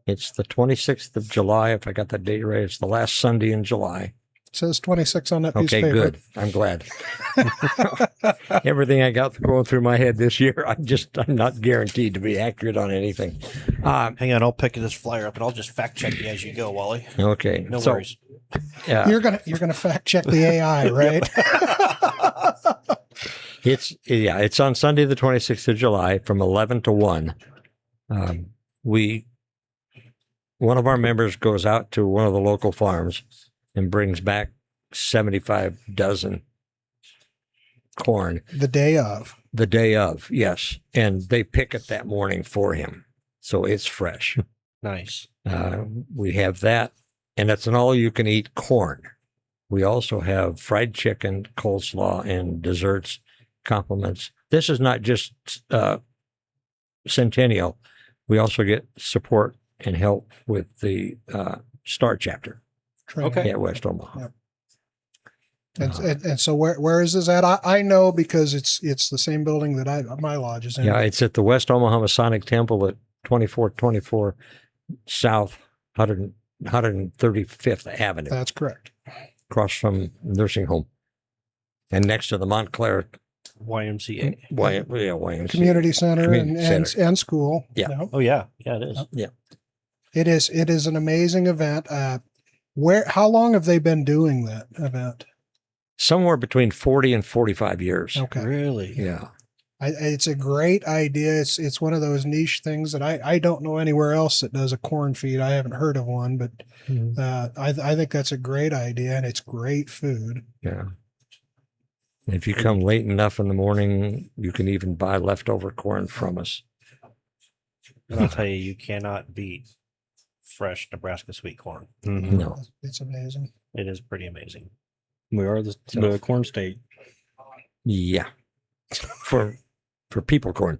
[SPEAKER 5] It's the 26th of July. If I got that date right, it's the last Sunday in July.
[SPEAKER 3] It says 26 on that piece
[SPEAKER 5] Okay,
[SPEAKER 3] of paper.
[SPEAKER 5] good. I'm glad. Everything I got going through my head this year, I'm not guaranteed to be accurate on anything.
[SPEAKER 2] Hang on, I'll pick this flyer up and I'll just fact check you as you go, Wally.
[SPEAKER 5] Okay.
[SPEAKER 2] No
[SPEAKER 5] so,
[SPEAKER 2] worries.
[SPEAKER 5] Yeah.
[SPEAKER 3] You're gonna fact check the AI, right?
[SPEAKER 5] It's on Sunday the 26th of July from 11 to 1. One of our members goes out to one of the local farms and brings back 75 dozen corn
[SPEAKER 3] The day of.
[SPEAKER 5] the day of, yes. And they pick it that morning for him. So it's fresh.
[SPEAKER 2] Nice.
[SPEAKER 5] We have that, and it's an all-you-can-eat corn. We also have fried chicken, coleslaw, and desserts, compliments. This is not just Centennial. We also get support and help with the Star chapter
[SPEAKER 2] Okay.
[SPEAKER 5] at West Omaha.
[SPEAKER 3] Yep. And so where is this at? I know because it's the same building that my lodge is in.
[SPEAKER 5] Yeah, it's at the West Omaha Masonic Temple at 2424 South 135th Avenue,
[SPEAKER 3] That's correct.
[SPEAKER 5] across from nursing home, and next to the Montclair
[SPEAKER 2] YMCA.
[SPEAKER 5] YMCA.
[SPEAKER 3] Community center,
[SPEAKER 5] Community
[SPEAKER 3] and
[SPEAKER 5] center.
[SPEAKER 3] and school.
[SPEAKER 5] Yeah.
[SPEAKER 3] Yep.
[SPEAKER 2] Oh yeah. Yeah, it is.
[SPEAKER 3] It is an amazing event. How long have they been doing that event?
[SPEAKER 5] Somewhere between 40 and 45 years.
[SPEAKER 3] Okay.
[SPEAKER 2] Really?
[SPEAKER 5] Yeah.
[SPEAKER 3] It's a great idea. It's one of those niche things that I don't know anywhere else that does a corn feed. I haven't heard of one, but I think that's a great idea, and it's great food.
[SPEAKER 5] Yeah. And if you come late enough in the morning, you can even buy leftover corn from us.
[SPEAKER 2] And I'll tell you, you cannot beat fresh Nebraska sweet corn.
[SPEAKER 5] No.
[SPEAKER 3] It's amazing.
[SPEAKER 2] It is pretty amazing.
[SPEAKER 4] We are the corn state.
[SPEAKER 5] Yeah. For people corn.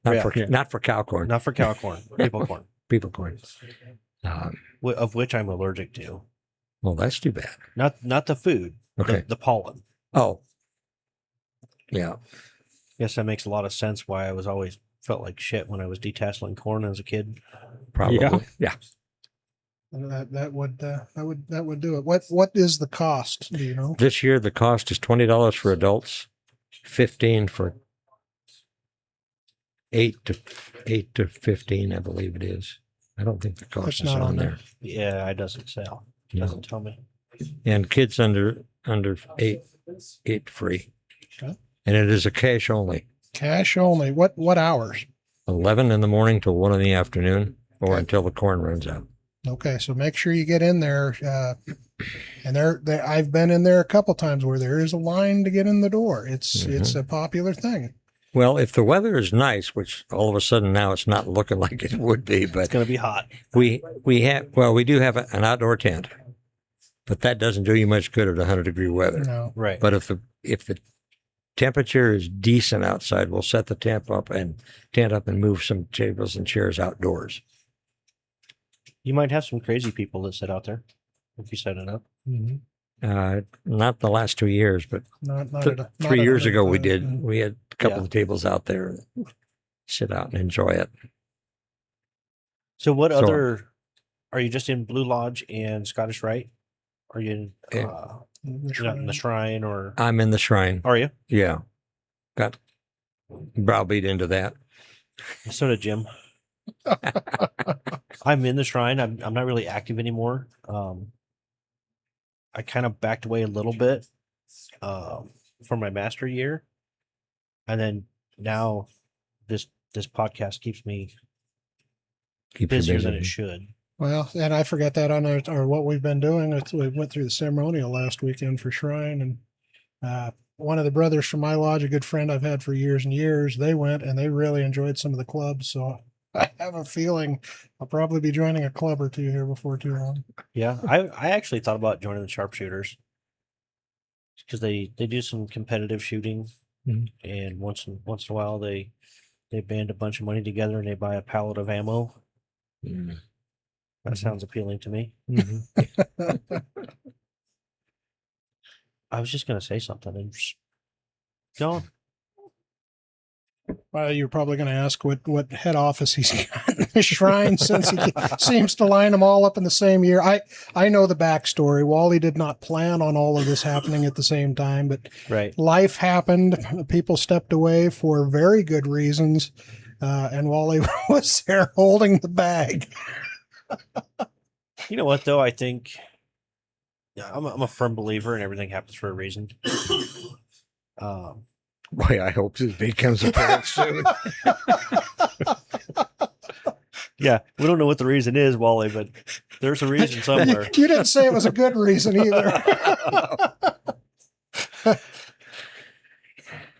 [SPEAKER 5] Not
[SPEAKER 2] Yeah.
[SPEAKER 5] for
[SPEAKER 4] Yeah.
[SPEAKER 5] not for cow corn.
[SPEAKER 2] Not for cow corn, people corn,
[SPEAKER 5] People corn.
[SPEAKER 2] of which I'm allergic to.
[SPEAKER 5] Well, that's too bad.
[SPEAKER 2] Not the food,
[SPEAKER 5] Okay.
[SPEAKER 2] the pollen.
[SPEAKER 5] Oh. Yeah.
[SPEAKER 2] Guess that makes a lot of sense why I was always felt like shit when I was detasseling corn as a kid.
[SPEAKER 5] Probably.
[SPEAKER 4] Yeah.
[SPEAKER 5] Yeah.
[SPEAKER 3] And that would do it. What is the cost? Do you know?
[SPEAKER 5] This year the cost is $20 for adults, 15 for 8 to 15, I believe it is. I don't think the cost
[SPEAKER 3] It's
[SPEAKER 5] is
[SPEAKER 3] not
[SPEAKER 5] on
[SPEAKER 3] on
[SPEAKER 5] there.
[SPEAKER 2] Yeah, it doesn't sell. It
[SPEAKER 5] No.
[SPEAKER 2] doesn't tell me.
[SPEAKER 5] And kids under 8 free.
[SPEAKER 3] Okay.
[SPEAKER 5] And it is a cash only.
[SPEAKER 3] Cash only. What hours?
[SPEAKER 5] 11 in the morning till 1 in the afternoon, or
[SPEAKER 3] Okay.
[SPEAKER 5] until the corn runs out.
[SPEAKER 3] Okay, so make sure you get in there. And I've been in there a couple times where there is a line to get in the door. It's a popular thing.
[SPEAKER 5] Well, if the weather is nice, which all of a sudden now it's not looking like it would be,
[SPEAKER 2] It's
[SPEAKER 5] but
[SPEAKER 2] going to be hot.
[SPEAKER 5] we do have an outdoor tent, but that doesn't do you much good at 100-degree weather.
[SPEAKER 3] No.
[SPEAKER 2] Right.
[SPEAKER 5] But if the temperature is decent outside, we'll set the tent up and move some tables and chairs outdoors.
[SPEAKER 2] You might have some crazy people that sit out there if you set it up.
[SPEAKER 5] Not the last 2 years, but
[SPEAKER 3] Not
[SPEAKER 5] 3 years ago we
[SPEAKER 3] 100%.
[SPEAKER 5] did. We had a couple
[SPEAKER 2] Yeah.
[SPEAKER 5] of tables out there, sit out and enjoy it.
[SPEAKER 2] So what
[SPEAKER 5] So-
[SPEAKER 2] other are you just in Blue Lodge and Scottish Rite? Are you in
[SPEAKER 3] The
[SPEAKER 2] you're not in the shrine or
[SPEAKER 5] I'm in the shrine.
[SPEAKER 2] are you?
[SPEAKER 5] Yeah, got browbeat into that.
[SPEAKER 2] So did Jim. I'm in the shrine. I'm not really active anymore. I kind of backed away a little bit for my master year, and then now this podcast keeps me
[SPEAKER 5] Keep you
[SPEAKER 2] busier
[SPEAKER 5] busy.
[SPEAKER 2] than it should.
[SPEAKER 3] Well, and I forgot that on our what we've been doing. We went through the ceremonial last weekend for Shrine, and one of the brothers from my lodge, a good friend I've had for years and years, they went and they really enjoyed some of the clubs. So I have a feeling I'll probably be joining a club or two here before too long.
[SPEAKER 2] Yeah, I actually thought about joining the sharpshooters because they do some competitive shooting,
[SPEAKER 5] Mhm.
[SPEAKER 2] and once in a while they band a bunch of money together and they buy a pallet of ammo
[SPEAKER 5] Mm.
[SPEAKER 2] That sounds appealing to me.
[SPEAKER 5] Mhm.
[SPEAKER 2] I was just going to say something and just go on.
[SPEAKER 3] Well, you're probably going to ask what head office he's got in the shrine, since he seems to line them all up in the same year. I know the backstory. Wally did not plan on all of this happening at the same time, but
[SPEAKER 2] Right.
[SPEAKER 3] life happened. People stepped away for very good reasons, and Wally was there holding the bag.
[SPEAKER 2] You know what, though? I think I'm a firm believer in everything happens for a reason.
[SPEAKER 5] Boy, I hope this becomes apparent soon.
[SPEAKER 2] Yeah, we don't know what the reason is, Wally, but there's a reason somewhere.
[SPEAKER 3] You didn't say it was a good reason either.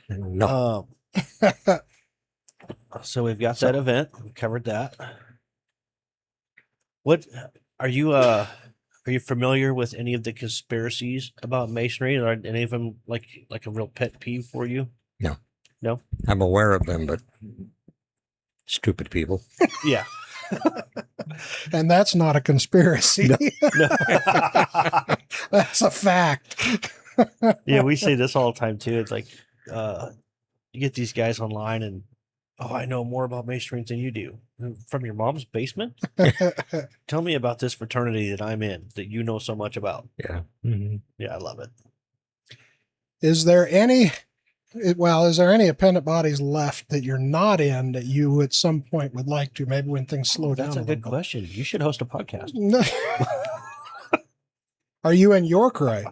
[SPEAKER 5] No.
[SPEAKER 2] So we've got that event. We covered that. What are you familiar with any of the conspiracies about Masonry? Are any of them like a real pet peeve for you?
[SPEAKER 5] No.
[SPEAKER 2] No?
[SPEAKER 5] I'm aware of them, but stupid people.
[SPEAKER 2] Yeah.
[SPEAKER 3] And that's not a conspiracy.
[SPEAKER 2] No.
[SPEAKER 3] That's a fact.
[SPEAKER 2] Yeah, we say this all the time too. It's like you get these guys online and I know more about Masonry than you do. From your mom's basement? Tell me about this fraternity that I'm in that you know so much about.
[SPEAKER 5] Yeah.
[SPEAKER 2] Yeah, I love it.
[SPEAKER 3] Is there any appendant bodies left that you're not in that you at some point would like to, maybe when things slow down?
[SPEAKER 2] That's a good question. You should host a podcast.
[SPEAKER 3] No. Are you in York, right?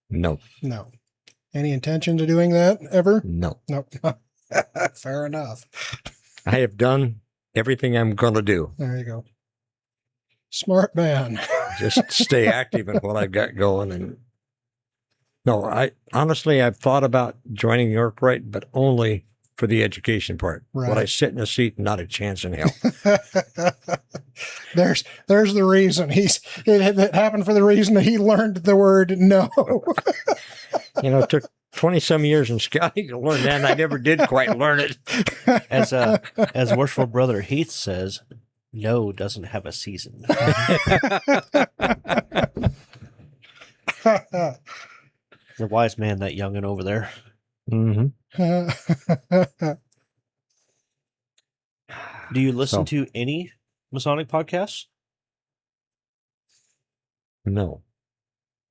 [SPEAKER 5] No.
[SPEAKER 3] No. Any intention to doing that ever?
[SPEAKER 5] No.
[SPEAKER 3] Nope. Fair enough.
[SPEAKER 5] I have done everything I'm going to do.
[SPEAKER 3] There you go. Smart man.
[SPEAKER 5] Just stay active in what I've got going. And no, I've thought about joining York Right, but only for the education part.
[SPEAKER 3] Right.
[SPEAKER 5] Would I sit in a seat? Not a chance in hell.
[SPEAKER 3] There's the reason it happened for the reason that he learned the word no.
[SPEAKER 5] It took 20 some years in scouting to learn that, and I never did quite learn it.
[SPEAKER 2] As worshipful brother Heath says, no doesn't have a season. The wise man, that youngin' over there.
[SPEAKER 5] Mm-hmm.
[SPEAKER 2] Do you listen to any Masonic podcasts?
[SPEAKER 5] No.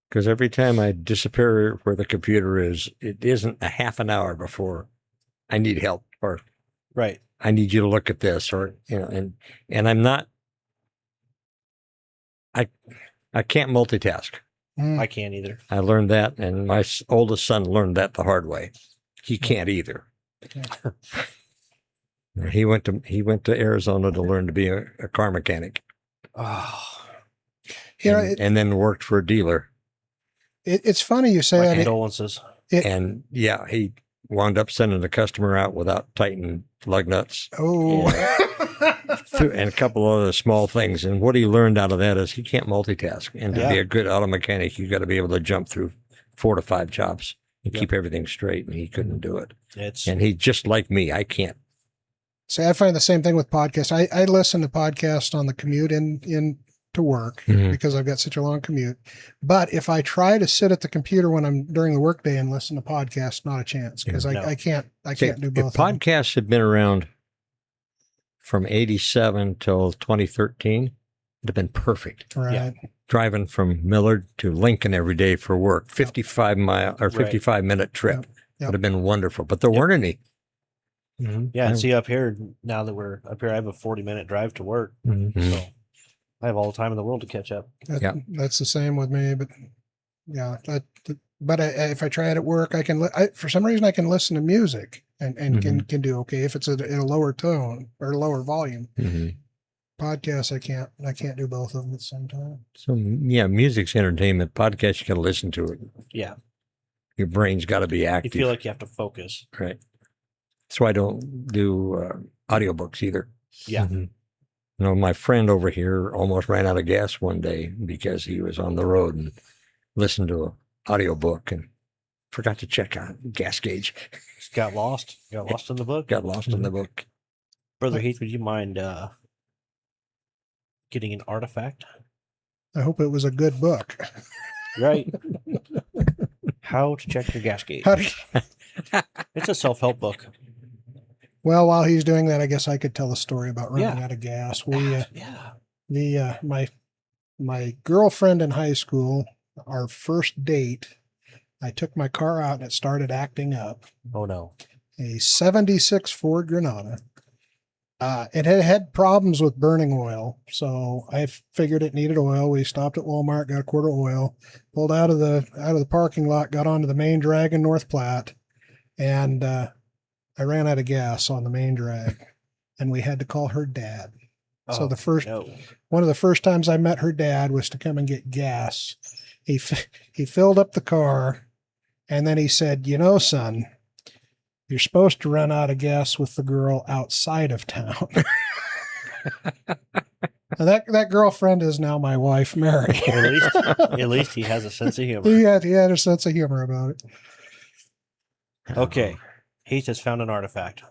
[SPEAKER 5] Because every time I disappear where the computer is, it isn't a half an hour before I need help, or
[SPEAKER 2] Right.
[SPEAKER 5] I need you to look at this, or and I'm not. I can't multitask.
[SPEAKER 2] I can't either.
[SPEAKER 5] I learned that, and my oldest son learned that the hard way. He can't either. He went to Arizona to learn to be a car mechanic.
[SPEAKER 2] Oh,
[SPEAKER 5] And then worked for a dealer.
[SPEAKER 3] It's funny you say
[SPEAKER 2] my
[SPEAKER 3] that.
[SPEAKER 2] condolences.
[SPEAKER 5] And yeah, he wound up sending the customer out without tightening lug nuts.
[SPEAKER 3] Oh.
[SPEAKER 5] And a couple other small things. And what he learned out of that is he can't multitask. And to be a good auto mechanic, you got to be able to jump through 4 to 5 jobs and keep everything straight. And he couldn't do it. And he just like me, I can't.
[SPEAKER 3] See, I find the same thing with podcasts. I listen to podcasts on the commute in to work because I've got such a long commute. But if I try to sit at the computer when I'm during the workday and listen to podcasts, not a chance, because I can't do both.
[SPEAKER 5] If podcasts had been around from 87 till 2013, it'd have been perfect.
[SPEAKER 3] Right.
[SPEAKER 2] Yeah.
[SPEAKER 5] Driving from Millard to Lincoln every day for work, 55-minute trip would have been wonderful. But there weren't any.
[SPEAKER 2] Yeah, and see up here, now that we're up here, I have a 40-minute drive to work. So I have all the time in the world to catch up.
[SPEAKER 3] That's the same with me, but yeah, but if I try it at work, I can, for some reason I can listen to music and can do okay if it's at a lower tone or lower volume. Podcasts, I can't do both of them at the same time.
[SPEAKER 5] So yeah, music's entertainment. Podcasts, you got to listen to it.
[SPEAKER 2] Yeah.
[SPEAKER 5] Your brain's got to be
[SPEAKER 2] You
[SPEAKER 5] active.
[SPEAKER 2] feel like you have to focus.
[SPEAKER 5] Right. So I don't do audiobooks either.
[SPEAKER 2] Yeah.
[SPEAKER 5] My friend over here almost ran out of gas one day because he was on the road and listened to an audiobook and forgot to check on gas gauge.
[SPEAKER 2] Just got lost. Got lost in the book.
[SPEAKER 5] Got lost in the book.
[SPEAKER 2] Brother Heath, would you mind getting an artifact.
[SPEAKER 3] I hope it was a good book.
[SPEAKER 2] Right. How to check your gas gauge.
[SPEAKER 3] How do you-
[SPEAKER 2] It's a self-help book.
[SPEAKER 3] Well, while he's doing that, I guess I could tell a story about running
[SPEAKER 2] Yeah.
[SPEAKER 3] out of gas.
[SPEAKER 2] Yeah.
[SPEAKER 3] My girlfriend in high school, our first date, I took my car out and it started acting up.
[SPEAKER 2] Oh no.
[SPEAKER 3] A 76 Ford Granada. It had problems with burning oil, so I figured it needed oil. We stopped at Walmart, got a quart of oil, pulled out of the parking lot, got onto the main drag in North Platte, and I ran out of gas on the main drag, and we had to call her dad. So one of the first times I met her dad was to come and get gas. He filled up the car, and then he said, "You know, son, you're supposed to run out of gas with the girl outside of town." And that girlfriend is now my wife, Mary.
[SPEAKER 2] At least he has a sense of humor.
[SPEAKER 3] He had a sense of humor about it.
[SPEAKER 2] Okay. Heath has found an artifact.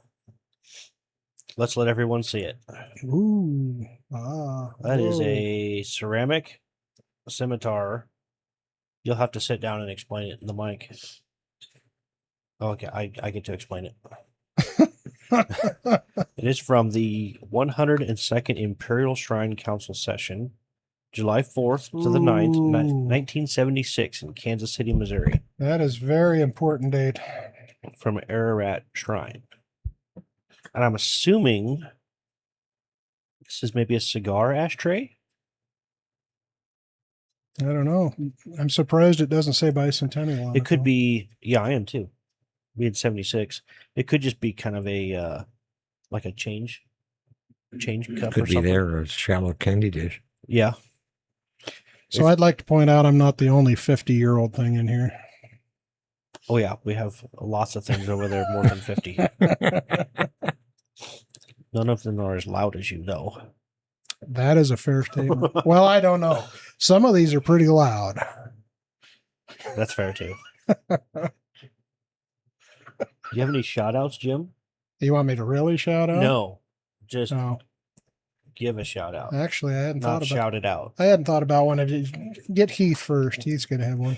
[SPEAKER 2] Let's let everyone see it.
[SPEAKER 3] Ooh.
[SPEAKER 2] That is
[SPEAKER 3] whoa.
[SPEAKER 2] a ceramic scimitar. You'll have to sit down and explain it in the mic. Okay, I get to explain it. It is from the 102nd Imperial Shrine Council session, July 4th to the 9th,
[SPEAKER 3] Ooh.
[SPEAKER 2] 1976 in Kansas City, Missouri,
[SPEAKER 3] That is very important date.
[SPEAKER 2] from Ararat Shrine. And I'm assuming this is maybe a cigar ashtray?
[SPEAKER 3] I don't know. I'm surprised it doesn't say bicentennial on it.
[SPEAKER 2] It could
[SPEAKER 3] though.
[SPEAKER 2] be, yeah, I am too. We had 76. It could just be kind of a, like a change cup or
[SPEAKER 5] Could be
[SPEAKER 2] something.
[SPEAKER 5] there or a shallow candy dish.
[SPEAKER 2] Yeah.
[SPEAKER 3] So I'd like to point out I'm not the only 50-year-old thing in here.
[SPEAKER 2] Oh, yeah. We have lots of things over there more than 50. None of them are as loud as you know.
[SPEAKER 3] That is a fair statement. Well, I don't know. Some of these are pretty loud.
[SPEAKER 2] That's fair too. Do you have any shout outs, Jim?
[SPEAKER 3] You want me to really shout out?
[SPEAKER 2] No. Just
[SPEAKER 3] No.
[SPEAKER 2] give a shout out.
[SPEAKER 3] Actually, I hadn't
[SPEAKER 2] Not
[SPEAKER 3] thought about
[SPEAKER 2] shout it out.
[SPEAKER 3] I hadn't thought about one of these. Get Heath first. Heath's going to have one.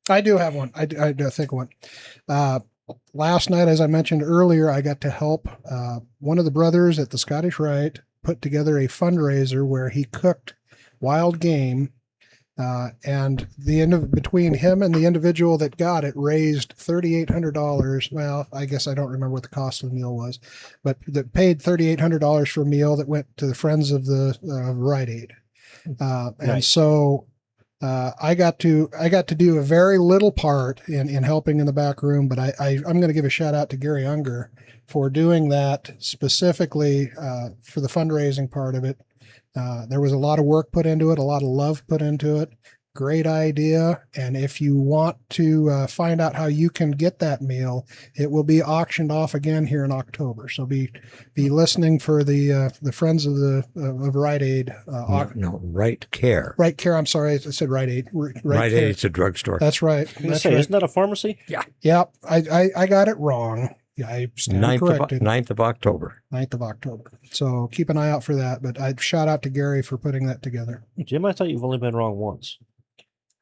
[SPEAKER 3] I do have one. I do think of one. Last night, as I mentioned earlier, I got to help one of the brothers at the Scottish Rite put together a fundraiser where he cooked wild game. And between him and the individual that got it raised $3,800. Well, I guess I don't remember what the cost of the meal was, but that paid $3,800 for a meal that went to the Friends of the Rite Aid. And
[SPEAKER 2] Right.
[SPEAKER 3] so I got to do a very little part in helping in the back room, but I'm going to give a shout out to Gary Unger for doing that specifically for the fundraising part of it. There was a lot of work put into it, a lot of love put into it. Great idea. And if you want to find out how you can get that meal, it will be auctioned off again here in October. So be listening for the Friends of the of Rite Aid.
[SPEAKER 5] No, Right Care.
[SPEAKER 3] Right Care. I'm sorry, I said Rite Aid.
[SPEAKER 5] Right
[SPEAKER 3] Care.
[SPEAKER 5] Aid, it's a drugstore.
[SPEAKER 3] That's right.
[SPEAKER 2] I was gonna
[SPEAKER 3] That's
[SPEAKER 2] say,
[SPEAKER 3] right.
[SPEAKER 2] isn't that a pharmacy?
[SPEAKER 3] Yeah, I got it wrong. Yeah, I stand
[SPEAKER 5] 9th
[SPEAKER 3] corrected.
[SPEAKER 5] 9th of October.
[SPEAKER 3] 9th of October. So keep an eye out for that. But I shout out to Gary for putting that together.
[SPEAKER 2] Jim, I thought you've only been wrong once.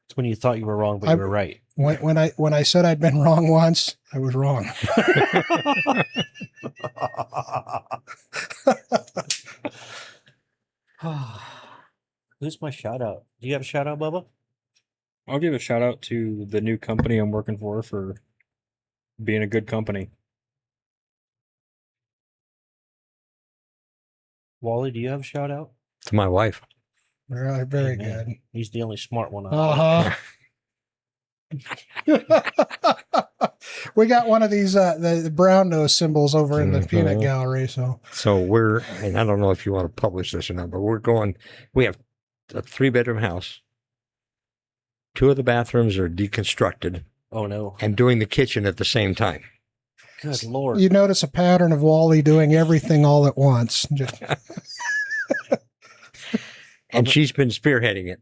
[SPEAKER 2] It's when you thought you were wrong, but you were right.
[SPEAKER 3] When I said I'd been wrong once, I was wrong.
[SPEAKER 2] Who's my shout out? Do you have a shout out, Bubba?
[SPEAKER 4] I'll give a shout out to the new company I'm working for being a good company.
[SPEAKER 2] Wally, do you have a shout out?
[SPEAKER 5] To my wife.
[SPEAKER 3] Very
[SPEAKER 2] Amen.
[SPEAKER 3] good.
[SPEAKER 2] He's the only smart one. out
[SPEAKER 3] We got one of these the brown nose symbols over in the peanut
[SPEAKER 5] Mhm.
[SPEAKER 3] gallery. So
[SPEAKER 5] So and I don't know if you want to publish this or not, but we have a 3-bedroom house. 2 of the bathrooms are deconstructed
[SPEAKER 2] there. Oh no!
[SPEAKER 5] and doing the kitchen at the same time.
[SPEAKER 2] Good lord!
[SPEAKER 3] you notice a pattern of Wally doing everything all at once. Just
[SPEAKER 5] And she's been spearheading it.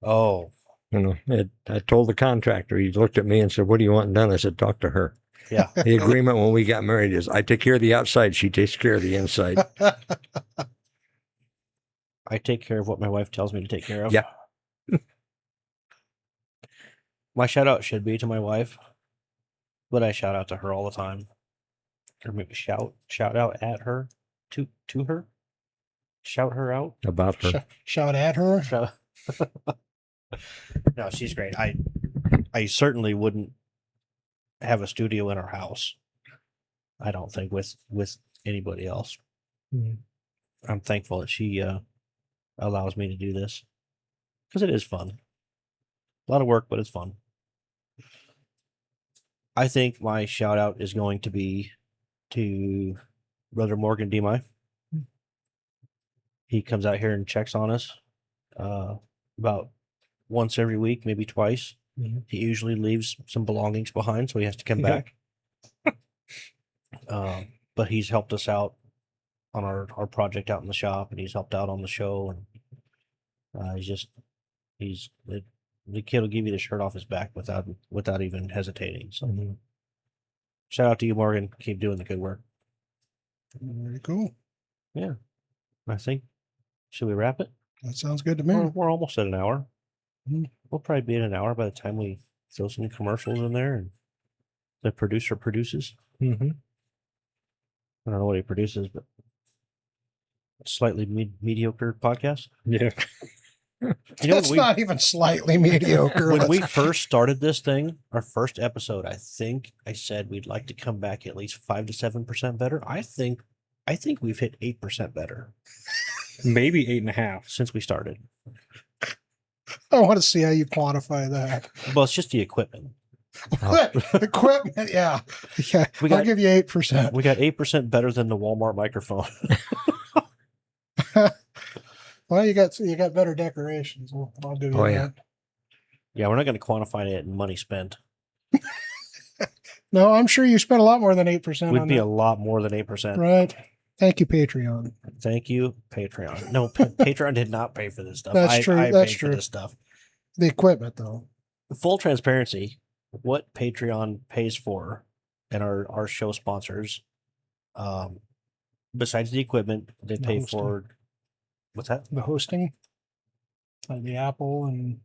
[SPEAKER 2] Oh
[SPEAKER 5] I told the contractor, he looked at me and said, "What do you want done?" I said, "Talk to her."
[SPEAKER 2] yeah.
[SPEAKER 5] The agreement when we got married is I take care of the outside, she takes care of the inside.
[SPEAKER 2] I take care of what my wife tells me to take care of.
[SPEAKER 5] Yeah.
[SPEAKER 2] My shout out should be to my wife, but I shout out to her all the time. Or maybe shout out at her, to her, shout her out.
[SPEAKER 5] About her.
[SPEAKER 3] Shout at her.
[SPEAKER 2] Shout. No, she's great. I certainly wouldn't have a studio in our house. I don't think with anybody else.
[SPEAKER 5] Mhm.
[SPEAKER 2] I'm thankful that she allows me to do this because it is fun. A lot of work, but it's fun. I think my shout out is going to be to Brother Morgan Demai. He comes out here and checks on us about once every week, maybe twice.
[SPEAKER 5] Mhm.
[SPEAKER 2] He usually leaves some belongings behind, so he has to come back. But he's helped us out on our project out in the shop, and he's helped out on the show, and he's the kid will give you the shirt off his back without even hesitating. So
[SPEAKER 5] Mhm.
[SPEAKER 2] shout out to you, Morgan. Keep doing the good work.
[SPEAKER 3] Very cool.
[SPEAKER 2] I think, should we wrap it?
[SPEAKER 3] That sounds good to me.
[SPEAKER 2] We're almost at an hour.
[SPEAKER 3] Mhm.
[SPEAKER 2] We'll probably be at an hour by the time we throw some commercials in there and the producer produces.
[SPEAKER 5] Mhm.
[SPEAKER 2] I don't know what he produces, but slightly mediocre podcast.
[SPEAKER 4] Yeah.
[SPEAKER 2] You know,
[SPEAKER 3] That's not even slightly mediocre.
[SPEAKER 2] when we first started this thing, our first episode, I think I said we'd like to come back at least 5 to 7% better. I think we've hit 8% better
[SPEAKER 4] Maybe 8.5.
[SPEAKER 2] since we started.
[SPEAKER 3] I want to see how you quantify that.
[SPEAKER 2] Well, it's just the equipment.
[SPEAKER 3] Equipment, yeah.
[SPEAKER 2] We
[SPEAKER 3] I'll
[SPEAKER 2] got-
[SPEAKER 3] give you 8%.
[SPEAKER 2] We got 8% better than the Walmart microphone.
[SPEAKER 3] Well, you got better decorations. I'll give you
[SPEAKER 5] Oh,
[SPEAKER 3] that.
[SPEAKER 5] yeah.
[SPEAKER 2] Yeah, we're not going to quantify it in money spent.
[SPEAKER 3] No, I'm sure you spent a lot more than 8%
[SPEAKER 2] We'd
[SPEAKER 3] on
[SPEAKER 2] be
[SPEAKER 3] that.
[SPEAKER 2] a lot more than 8%.
[SPEAKER 3] Right. Thank you, Patreon.
[SPEAKER 2] Thank you, Patreon. No, Patreon did not pay for this stuff.
[SPEAKER 3] That's true,
[SPEAKER 2] I
[SPEAKER 3] that's
[SPEAKER 2] paid
[SPEAKER 3] true.
[SPEAKER 2] for this stuff.
[SPEAKER 3] The equipment, though.
[SPEAKER 2] Full transparency, what Patreon pays for and our show sponsors, besides the equipment, they
[SPEAKER 3] The
[SPEAKER 2] pay
[SPEAKER 3] hosting.
[SPEAKER 2] for what's that?
[SPEAKER 3] The hosting, the Apple, and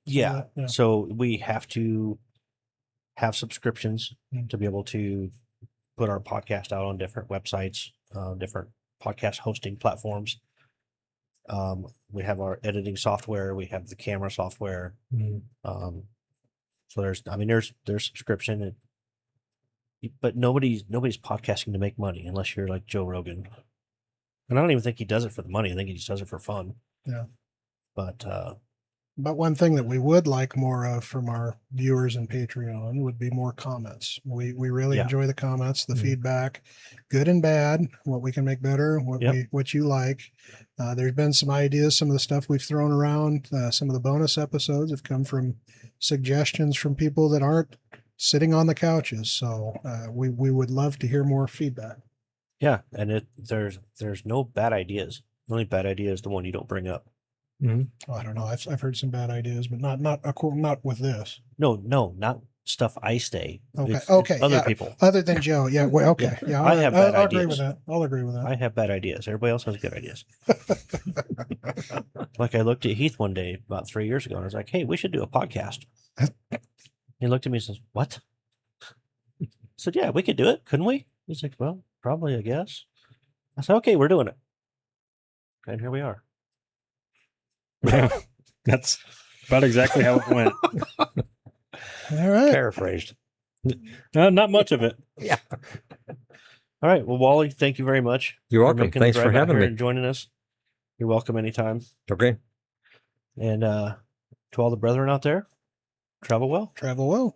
[SPEAKER 2] Yeah.
[SPEAKER 3] yeah.
[SPEAKER 2] So we have to have subscriptions
[SPEAKER 3] Mm.
[SPEAKER 2] to be able to put our podcast out on different websites, different podcast hosting platforms. We have our editing software, we have the camera software.
[SPEAKER 5] Mhm.
[SPEAKER 2] So there's subscription, but nobody's podcasting to make money unless you're like Joe Rogan. And I don't even think he does it for the money. I think he just does it for fun.
[SPEAKER 3] Yeah.
[SPEAKER 2] But
[SPEAKER 3] one thing that we would like more of from our viewers and Patreon would be more comments. We really
[SPEAKER 2] Yeah.
[SPEAKER 3] enjoy the comments, the
[SPEAKER 5] Mhm.
[SPEAKER 3] feedback, good and bad, what we can make better, what you like. There's been some ideas, some of the stuff we've thrown around, some of the bonus episodes have come from suggestions from people that aren't sitting on the couches. So we would love to hear more feedback.
[SPEAKER 2] yeah, and there's no bad ideas. The only bad idea is the one you don't bring up.
[SPEAKER 5] Mhm.
[SPEAKER 3] I don't know. I've heard some bad ideas, but not with this.
[SPEAKER 2] No, not stuff I say.
[SPEAKER 3] Okay,
[SPEAKER 2] It's
[SPEAKER 3] okay,
[SPEAKER 2] other
[SPEAKER 3] yeah.
[SPEAKER 2] people.
[SPEAKER 3] Other than Joe, yeah. Well, okay, yeah.
[SPEAKER 2] I have bad
[SPEAKER 3] I'll agree with
[SPEAKER 2] ideas.
[SPEAKER 3] that. I'll agree with that.
[SPEAKER 2] I have bad ideas. Everybody else has good ideas. Like I looked at Heath one day about 3 years ago and I was like, hey, we should do a podcast. He looked at me and says, what? I said, yeah, we could do it. Couldn't we? He's like, well, probably, I guess. I said, okay, we're doing it. And here we are.
[SPEAKER 4] Yeah. That's about exactly how it went.
[SPEAKER 3] All right.
[SPEAKER 5] Paraphrased.
[SPEAKER 4] Not much of it.
[SPEAKER 5] Yeah.
[SPEAKER 2] All right. Well, Wally, thank you very much.
[SPEAKER 5] You're welcome.
[SPEAKER 2] making the
[SPEAKER 5] Thanks for
[SPEAKER 2] drive out
[SPEAKER 5] having
[SPEAKER 2] here
[SPEAKER 5] me.
[SPEAKER 2] and joining us. You're welcome anytime.
[SPEAKER 5] Okay.
[SPEAKER 2] And to all the brethren out there, travel well.
[SPEAKER 3] Travel well.